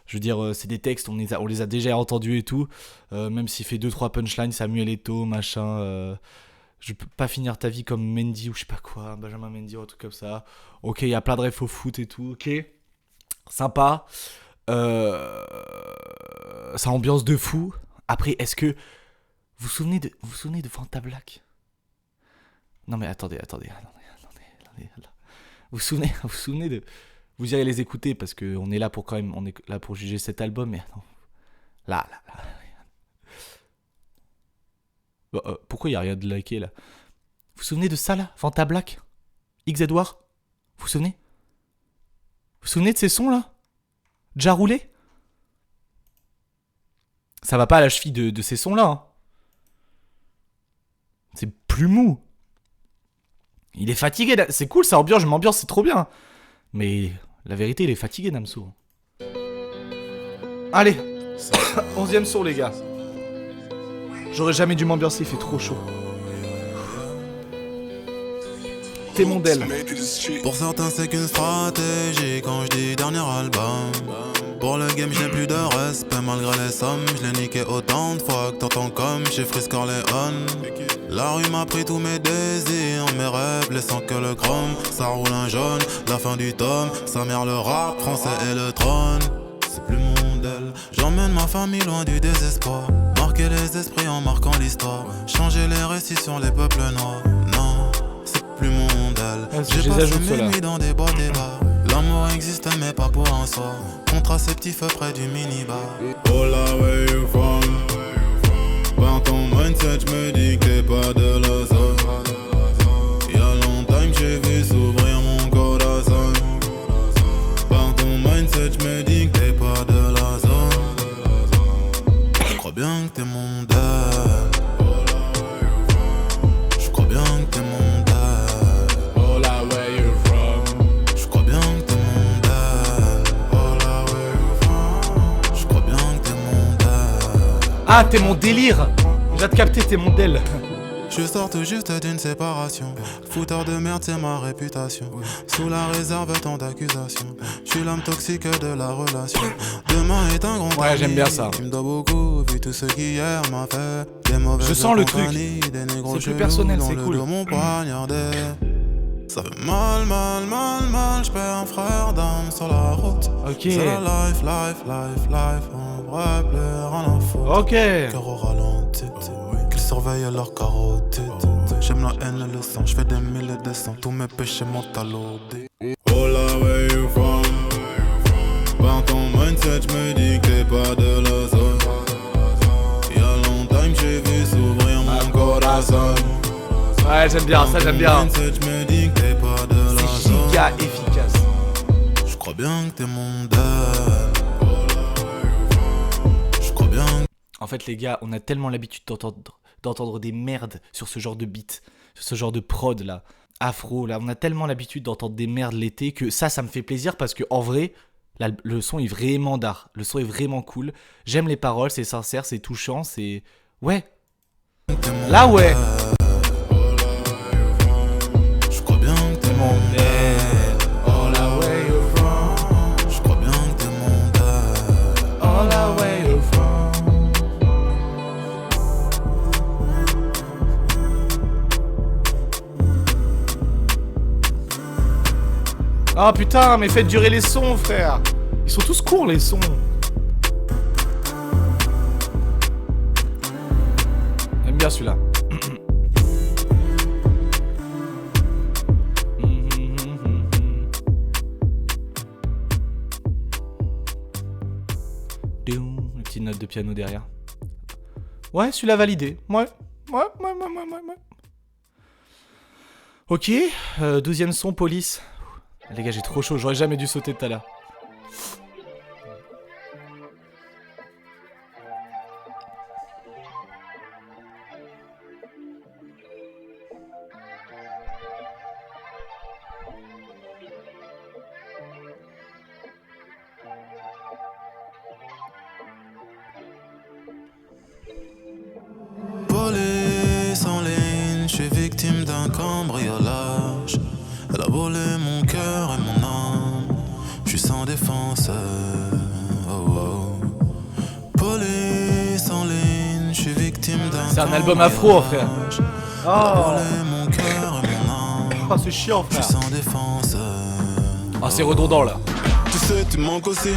Je veux dire, c'est des textes, on les a déjà entendus et tout. Même s'il fait 2-3 punchlines, Samuel Eto'o, machin... je peux pas finir ta vie comme Mendy ou je sais pas quoi, Benjamin Mendy ou un truc comme ça. Ok, il y a plein de refs au foot et tout. Ok, sympa. Ça ambiance de fou. Après, est-ce que vous vous souvenez de Fanta Black? Non mais attendez. Vous vous souvenez de... Vous irez les écouter parce que on est là pour juger cet album. Mais non, là. Pourquoi il y a rien de liké là? Vous vous souvenez de ça là, Fanta Black, X Edouard? Vous vous souvenez? Vous vous souvenez de ces sons là? Déjà roulé? Ça va pas à la cheville de ces sons-là. Hein. C'est plus mou. Il est fatigué. C'est cool, ça ambiance, je m'ambiance, c'est trop bien. Mais la vérité, il est fatigué, Damso. Allez, 11e son, les gars. J'aurais jamais dû m'ambiancer, il fait trop chaud. T'es mon d'elle. Pour certains, c'est qu'une stratégie quand je dis dernier album. Pour le game, je n'ai plus de respect malgré les sommes. Je l'ai niqué autant de fois que t'entends comme chez Frisk Corleone. La rue m'a pris tous mes désirs, mes rêves, laissant que le chrome. Ça roule un jaune, la fin du tome. Sa mère le rap français et le trône. C'est plus mon d'elle. J'emmène ma famille loin du désespoir. Marquer les esprits en marquant l'histoire. Changer les récits sur les peuples noirs. Non, c'est plus mon d'elle. J'ai passé mes nuits dans des boîtes et bars. L'amour existe mais pas pour un soir. Contraceptif près du minibar. Oh là, where you from? Par ton mindset, j'me dis que t'es pas de la zone. Y'a longtemps que j'ai vu s'ouvrir mon corazon. Par ton mindset, j'me dis que t'es pas de la zone. J'crois bien que t'es mon dad. J'crois bien que t'es mon dad. Oh là, where you from? J'crois bien que t'es mon dad. Oh là, where you from? J'crois bien que t'es mon dad. Ah, t'es mon délire. J'ai capté, t'es mon d'elle. Je sors tout juste d'une séparation. Fouteur de merde, c'est ma réputation. Sous la réserve, tant d'accusations. Je suis l'homme toxique de la relation. Demain est un grand Ouais, ami. j'aime bien ça. Tu me dois beaucoup, vu tout ce qu'hier m'a fait. Des mauvaises Je sens le compagnies, truc. des négros C'est plus chelous personnel, dans c'est le cool. dos, mon poignardé. Ça fait mal, je perds un frère d'âme sur la route. Ok. C'est la life, on vrai pleure en info. Ok. Cœur au ralenti, qu'ils surveillent leur carotide. J'aime la haine et le sang, j'fais des mille et des cents. Tous mes péchés m'ont talodé. Oh là, where you from? Par ton mindset, j'me dis que t'es pas de la zone. Y'a longtemps que j'ai vu s'ouvrir mon corazon. Ouais, j'aime bien, ça j'aime bien. Mindset, j'me dis que t'es pas de la C'est zone. giga efficace. J'crois bien que t'es mon dad. J'crois bien que... En fait, les gars, on a tellement l'habitude d'entendre des merdes sur ce genre de beat, sur ce genre de prod là, afro là. On a tellement l'habitude d'entendre des merdes l'été que ça me fait plaisir parce que en vrai, là, le son est vraiment d'art. Le son est vraiment cool. J'aime les paroles, c'est sincère, c'est touchant, c'est... Ouais. Là, ouais. Ah putain, mais faites durer les sons, frère. Ils sont tous courts, les sons. J'aime bien celui-là. Une petite note de piano derrière. Ouais, celui-là validé. Ouais. Ok, deuxième son, police. Les gars, j'ai trop chaud, j'aurais jamais dû sauter tout à l'heure. Police en ligne, je suis victime d'un cambriolage. Elle a volé mon cœur et mon âme. Je suis sans défense. Oh, oh. Police en ligne, je suis victime d'un. C'est un album afro, frère. Elle a volé mon cœur et mon âme. Oh, c'est chiant, Je frère. suis sans défense. Ah, c'est redondant là. Tu sais, tu manques aussi.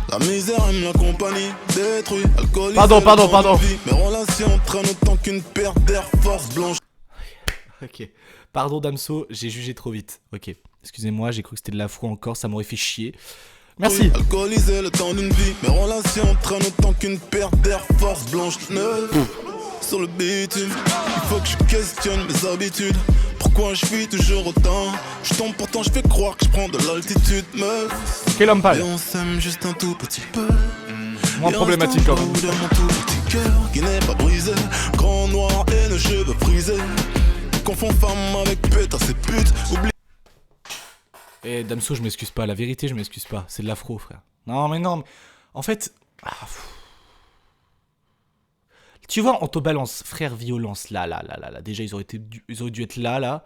La misère aime la compagnie, détruit, alcoolisé. Pardon. Mes relations traînent autant qu'une paire d'Air Force blanche. Ok. Pardon, Damso, j'ai jugé trop vite. Ok. Excusez-moi, j'ai cru que c'était de l'afro encore, ça m'aurait fait chier. Merci. Alcoolisé le temps d'une vie. Mes relations traînent autant qu'une paire d'Air Force blanche neuve. Sur le bitume, il faut que je questionne mes habitudes. Pourquoi je vis toujours autant? Je tombe pourtant, je fais croire que je prends de l'altitude, meuf. Quel homme pâle. Et on s'aime juste un tout petit peu. Moins problématique quand même. De mon tout petit cœur qui n'est pas brisé. Grand noir et nos cheveux frisés. Confond femme avec putain, c'est pute. Oublie. Et Damso, je m'excuse pas, la vérité, je m'excuse pas. C'est de l'afro, frère. Non, mais. En fait. Tu vois, on te balance frère violence là. Déjà, ils auraient dû être là.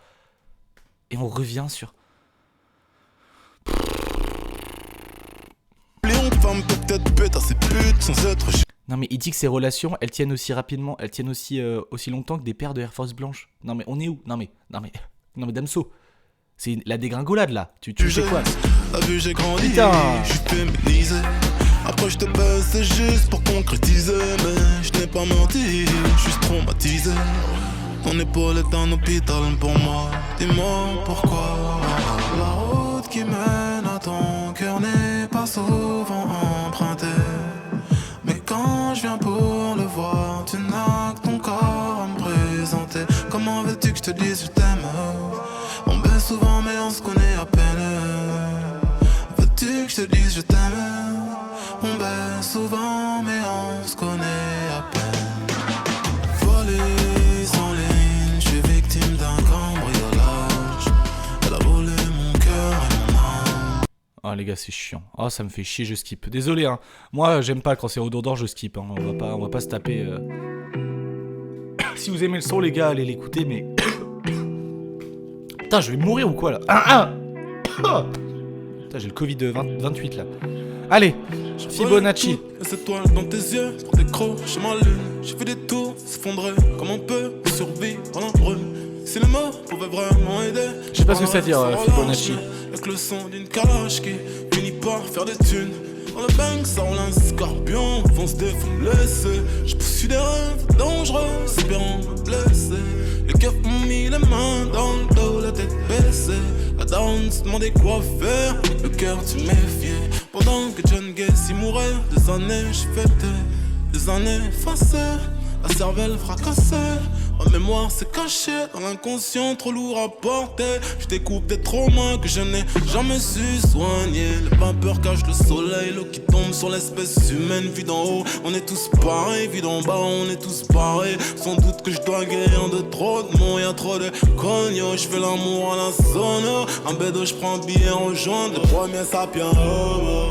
Et on revient sur. Oublions que femme peut peut-être putain, c'est pute sans être. Non, mais il dit que ces relations, elles tiennent aussi rapidement, elles tiennent aussi longtemps que des paires de Air Force blanches. Non, mais on est où? Non, mais Damso. C'est la dégringolade là. Tu sais quoi? T'as vu, j'ai grandi, Putain. je suis féminisé. Après je te baisse, c'est juste pour concrétiser. Mais je n'ai pas menti, je suis traumatisé. Ton épaule est un hôpital pour moi. Dis-moi pourquoi. La route qui mène à ton cœur n'est pas souvent empruntée. Mais quand je viens pour le voir, tu n'as que ton corps à me présenter. Comment veux-tu que je te dise je t'aime? On baisse souvent mais on se connaît à peine. Veux-tu que je te dise je t'aime? On baisse souvent mais on se connaît à peine. Volée sans ligne, je suis victime d'un cambriolage. Elle a volé mon cœur et mon âme. Ah les gars, c'est chiant. Ah, ça me fait chier, je skip. Désolé, hein. Moi, j'aime pas quand c'est redondant, je skip. Hein. On va pas se taper. Si vous aimez le son, les gars, allez l'écouter, mais. Putain, je vais mourir ou quoi là? Putain, j'ai le Covid 28 là. Allez, Fibonacci. Cette toile dans tes yeux, pour décrocher ma lune. J'ai fait des tours, s'effondrer comme on peut, survivre dans la brume. Si les mots pouvaient vraiment aider. Je sais pas ce que ça veut dire, Fibonacci. Avec le son d'une calache qui finit par faire des thunes. Dans le bang, ça roule un scorpion, fonce des fous blessés. Je poursuis des rêves dangereux, espérant me blesser. Les keufs m'ont mis les mains dans le dos, la tête baissée. La daronne se demandait quoi faire, le cœur tu méfiais. Pendant que John Gacy mourait, des années je fêtais, des années effacées, la cervelle fracassée. Ma mémoire s'est cachée dans l'inconscient, trop lourd à porter. Je découpe des traumas que je n'ai jamais su soigner. Les vapeurs cachent le soleil, l'eau qui tombe sur l'espèce humaine. Vue d'en haut, on est tous pareils, vue d'en bas, on est tous pareils. Sans doute que je dois guérir de trop de mots, y'a trop de cognos. Je fais l'amour à la zone, un bédo, je prends un billet, rejoindre le premier sapiens.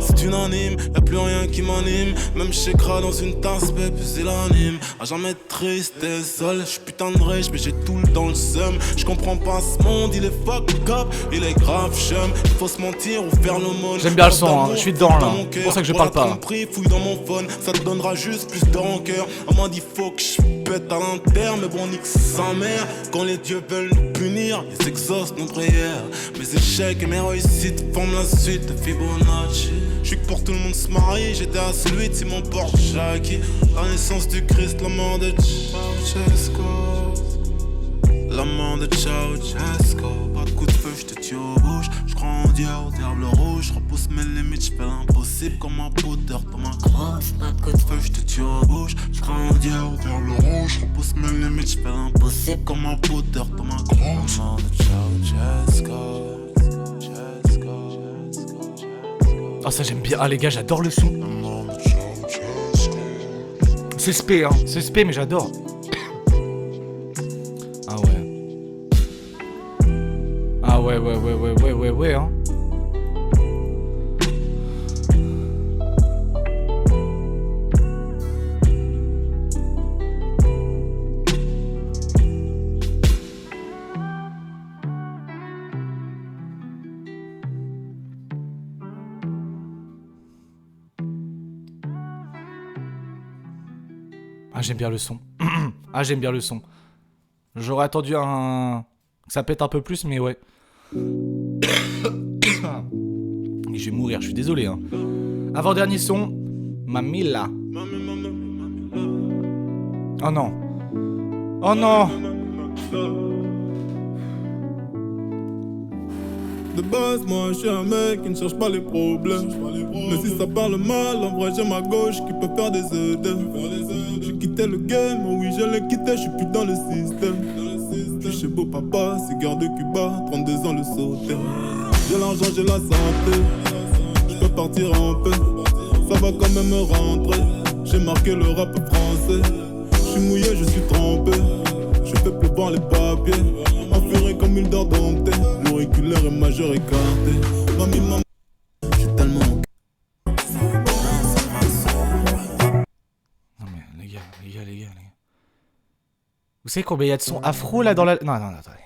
C'est unanime, y'a plus rien qui m'anime. Même j'écris dans une tasse, plus il anime. À jamais triste et seul, j'suis putain de riche, mais j'ai tout le temps le seum. Je comprends pas ce monde, il est fuck up, il est grave chum. Il faut se mentir ou faire l'aumône. J'aime bien le son, hein. Je suis dedans là. C'est pour ça que je parle pas. Fouille dans mon phone, ça te donnera juste plus de rancœur. On m'a dit faut que je pète à l'interne, mais bon nique sa mère. Quand les dieux veulent nous punir, ils exaucent nos prières. Mes échecs et mes réussites forment la suite de Fibonacci. Je suis que pour tout le monde se marier, j'étais à celui de Simon Porchaki. La naissance du Christ, la mort de Ceausescu. La mort de Ceausescu. Pas de coup de feu, j'te tue aux bouches. J'crois en Dieu au diable rouge. J'repousse mes limites, j'fais l'impossible comme un potter dans ma crosse. Pas de coup de feu, j'te tue aux bouches. J'crois en Dieu au diable rouge. J'repousse mes limites, j'fais l'impossible comme un potter dans ma crosse. La mort de Ceausescu. Ah ça j'aime bien, ah les gars j'adore le son. C'est spé hein, c'est spé mais j'adore. Ah ouais. Ah ouais hein. Ah j'aime bien le son. Ah j'aime bien le son. J'aurais attendu un... que ça pète un peu plus mais ouais. Je vais mourir, je suis désolé hein. Avant-dernier son, Mamila. Oh non. Oh non. De base, moi je suis un mec qui ne cherche pas les problèmes. Mais si ça parle mal, en vrai j'ai ma gauche qui peut faire des œdèmes. J'ai quitté le game, oh oui je l'ai quitté, je suis plus dans le système. Je suis chez beau papa, cigare de Cuba, 32 ans le sauter. J'ai l'argent, j'ai la santé, je peux partir en paix. Ça va quand même me rentrer, j'ai marqué le rap français. Je suis mouillé, je suis trempé, je fais plus voir les papiers. Enferré comme une dent domptée, l'auriculaire est majeur écarté. Mamie, maman, je suis tellement... Non mais les gars. Vous savez combien il y a de sons afro là dans la... Non, attendez.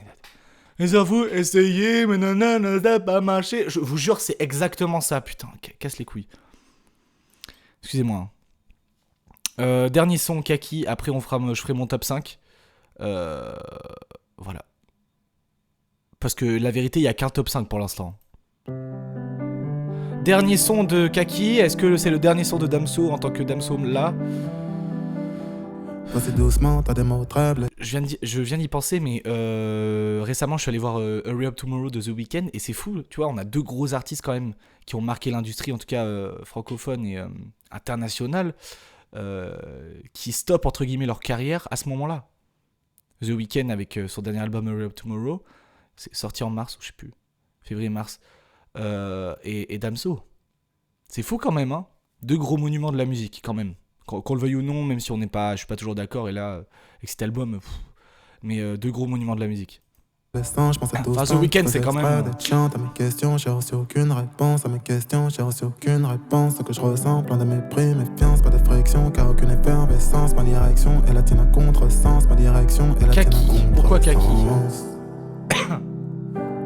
Les avoues, essayez, mais non, ça n'a pas marché. Je vous jure, c'est exactement ça, putain. Casse les couilles. Excusez-moi. Hein. Dernier son, Kaki. Après, je ferai mon top 5. Voilà. Parce que la vérité, il n'y a qu'un top 5 pour l'instant. Dernier son de Kaki. Est-ce que c'est le dernier son de Damso en tant que Damso là? Passez doucement, t'as des mots traibles. Je viens d'y penser, mais récemment, je suis allé voir Hurry Up Tomorrow de The Weeknd, et c'est fou, tu vois, on a deux gros artistes quand même qui ont marqué l'industrie, en tout cas francophone et internationale, qui stoppent entre guillemets leur carrière à ce moment-là. The Weeknd avec son dernier album Hurry Up Tomorrow, c'est sorti en mars, ou je sais plus, février-mars, et Damso. C'est fou quand même, hein. Deux gros monuments de la musique quand même. Qu'on le veuille ou non, même si je suis pas toujours d'accord, et là, avec cet album, mais deux gros monuments de la musique. Enfin, The Weeknd, c'est quand même... À mes questions, j'ai reçu aucune réponse. À mes questions, j'ai reçu aucune réponse. Ce que je ressens, plein de mépris, méfiance, pas de friction, car aucune effervescence. Ma direction est la tienne à contresens. Ma direction est la tienne à contresens. Pourquoi Kaki?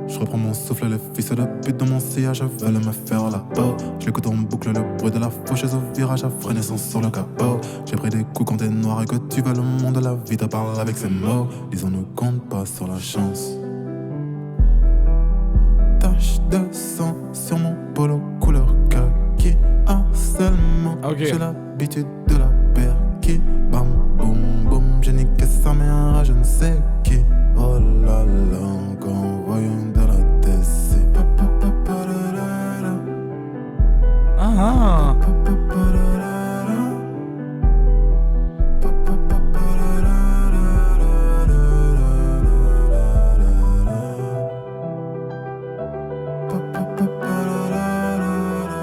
Je reprends mon souffle, le fils de pute dans mon sillage veulent me faire la peau. Je l'écoute en boucle, le bruit de la faucheuse au virage à frénaissance sur le capot. J'ai pris des coups quand t'es noir et que tu veux le monde, la vie te parle avec ses mots. Disons ne compte pas sur la chance. Tache de sang sur mon polo couleur kaki. Harcèlement, j'ai l'habitude de la perquis. Bam, boum, boum, j'ai niqué sa mère à je ne sais qui. Oh là là, encore voyons de la TC. Ah.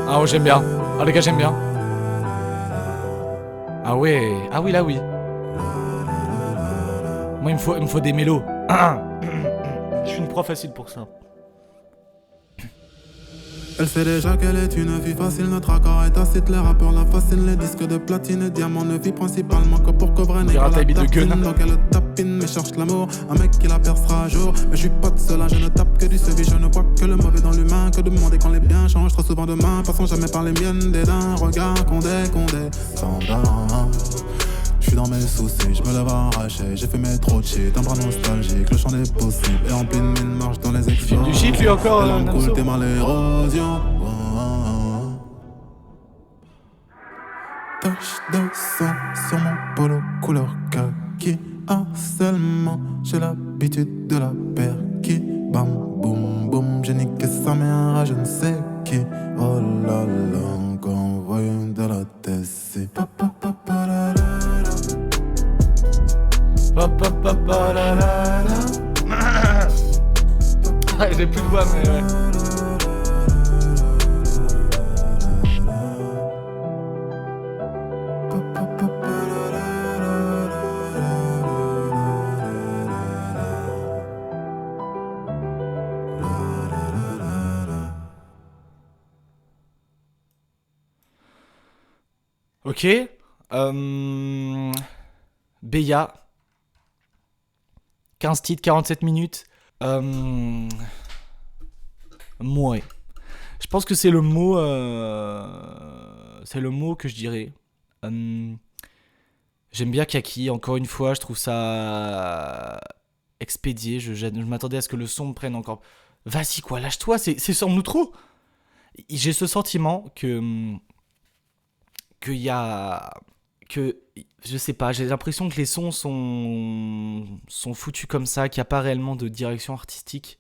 Ah ouais, j'aime bien. Ah les gars, j'aime bien. Ah ouais, ah oui là oui. Moi il me faut des mélos. Je suis une proie facile pour ça. Elle sait déjà qu'elle est une vie facile, notre accord est tacite, les rappeurs la fascinent, les disques de platine et diamants ne vit principalement que pour couvrir dirait un la taille de gun. donc elle tapine mais cherche l'amour, un mec qui la percera un jour, mais je suis pas de cela, je ne tape que du sévi, je ne vois que le mauvais dans l'humain, que demander quand les biens changent trop souvent de main, passons jamais par les miennes, dédain, regard, condé, sans bain. J'suis dans mes soucis, j'me lève arraché, j'ai fait mes trop de shit, un bras nostalgique, le champ des possibles, et en pleine mine marche dans les explosions. Du shit lui encore, elle en coule, Damso. t'es mal l'érosion. Tache de sang sur mon polo couleur kaki, harcèlement, j'ai l'habitude de la perquis. Bam, boum, boum, j'ai niqué sa mère à je ne sais qui. Oh là là, encore envoyé de la Tessie. J'ai plus de voix, mais ouais. Ok. Beya. 15 titres, 47 minutes. Mouais. Je pense que c'est le mot. C'est le mot que je dirais. J'aime bien Kaki. Encore une fois, je trouve ça expédié. Je m'attendais à ce que le son me prenne encore. Vas-y quoi, lâche-toi, c'est sur nous trop. J'ai ce sentiment qu'il y a. Que. Je sais pas, j'ai l'impression que les sons sont foutus comme ça, qu'il n'y a pas réellement de direction artistique.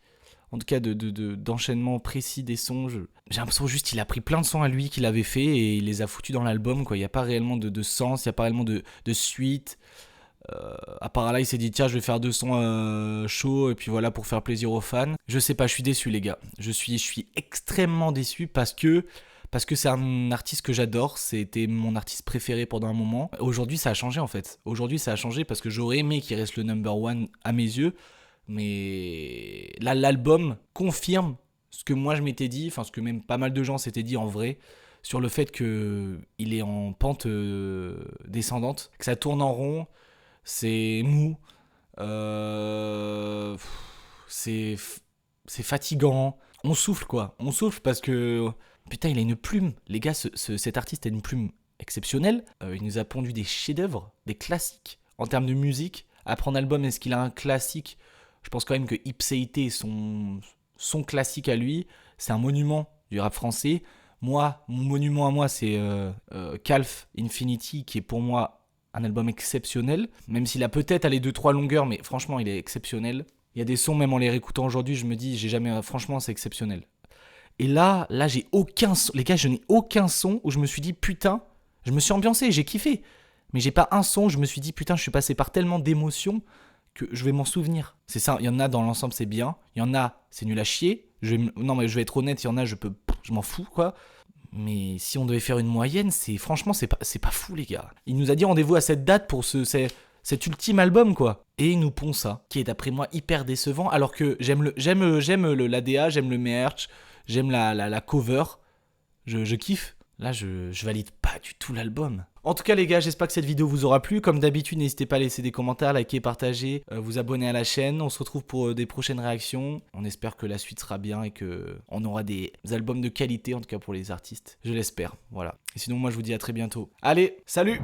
En tout cas, d'enchaînement précis des sons. J'ai l'impression juste qu'il a pris plein de sons à lui qu'il avait fait et il les a foutus dans l'album, quoi. Il n'y a pas réellement de sens, il n'y a pas réellement de suite. À part là, il s'est dit, tiens, je vais faire 2 sons chauds et puis voilà, pour faire plaisir aux fans. Je sais pas, je suis déçu, les gars. Je suis extrêmement déçu parce que c'est un artiste que j'adore, c'était mon artiste préféré pendant un moment. Aujourd'hui, ça a changé en fait. Aujourd'hui, ça a changé parce que j'aurais aimé qu'il reste le number one à mes yeux. Mais là, l'album confirme ce que moi je m'étais dit, enfin ce que même pas mal de gens s'étaient dit en vrai, sur le fait qu'il est en pente descendante, que ça tourne en rond, c'est mou, c'est fatigant. On souffle quoi, on souffle parce que... Putain, il a une plume. Les gars, cet artiste a une plume exceptionnelle. Il nous a pondu des chefs-d'œuvre, des classiques. En termes de musique, après un album, est-ce qu'il a un classique ? Je pense quand même que Ipséité, son classique à lui, c'est un monument du rap français. Moi, mon monument à moi, c'est Calf Infinity, qui est pour moi un album exceptionnel. Même s'il a peut-être allé 2-3 longueurs, mais franchement, il est exceptionnel. Il y a des sons, même en les réécoutant aujourd'hui, je me dis, franchement, c'est exceptionnel. Et là, j'ai aucun son. Les gars, je n'ai aucun son où je me suis dit, putain, je me suis ambiancé, j'ai kiffé. Mais j'ai pas un son où je me suis dit, putain, je suis passé par tellement d'émotions que je vais m'en souvenir. C'est ça, il y en a dans l'ensemble, c'est bien. Il y en a, c'est nul à chier. Non, mais je vais être honnête, il y en a, je m'en fous, quoi. Mais si on devait faire une moyenne, franchement, c'est pas fou, les gars. Il nous a dit rendez-vous à cette date pour cet ultime album, quoi. Et il nous pond ça, qui est d'après moi hyper décevant, alors que j'aime l'ADA, j'aime le merch, j'aime la cover, je kiffe. Là, je valide pas du tout l'album. En tout cas, les gars, j'espère que cette vidéo vous aura plu. Comme d'habitude, n'hésitez pas à laisser des commentaires, liker, partager, vous abonner à la chaîne. On se retrouve pour des prochaines réactions. On espère que la suite sera bien et qu'on aura des albums de qualité, en tout cas pour les artistes. Je l'espère, voilà. Et sinon, moi, je vous dis à très bientôt. Allez, salut!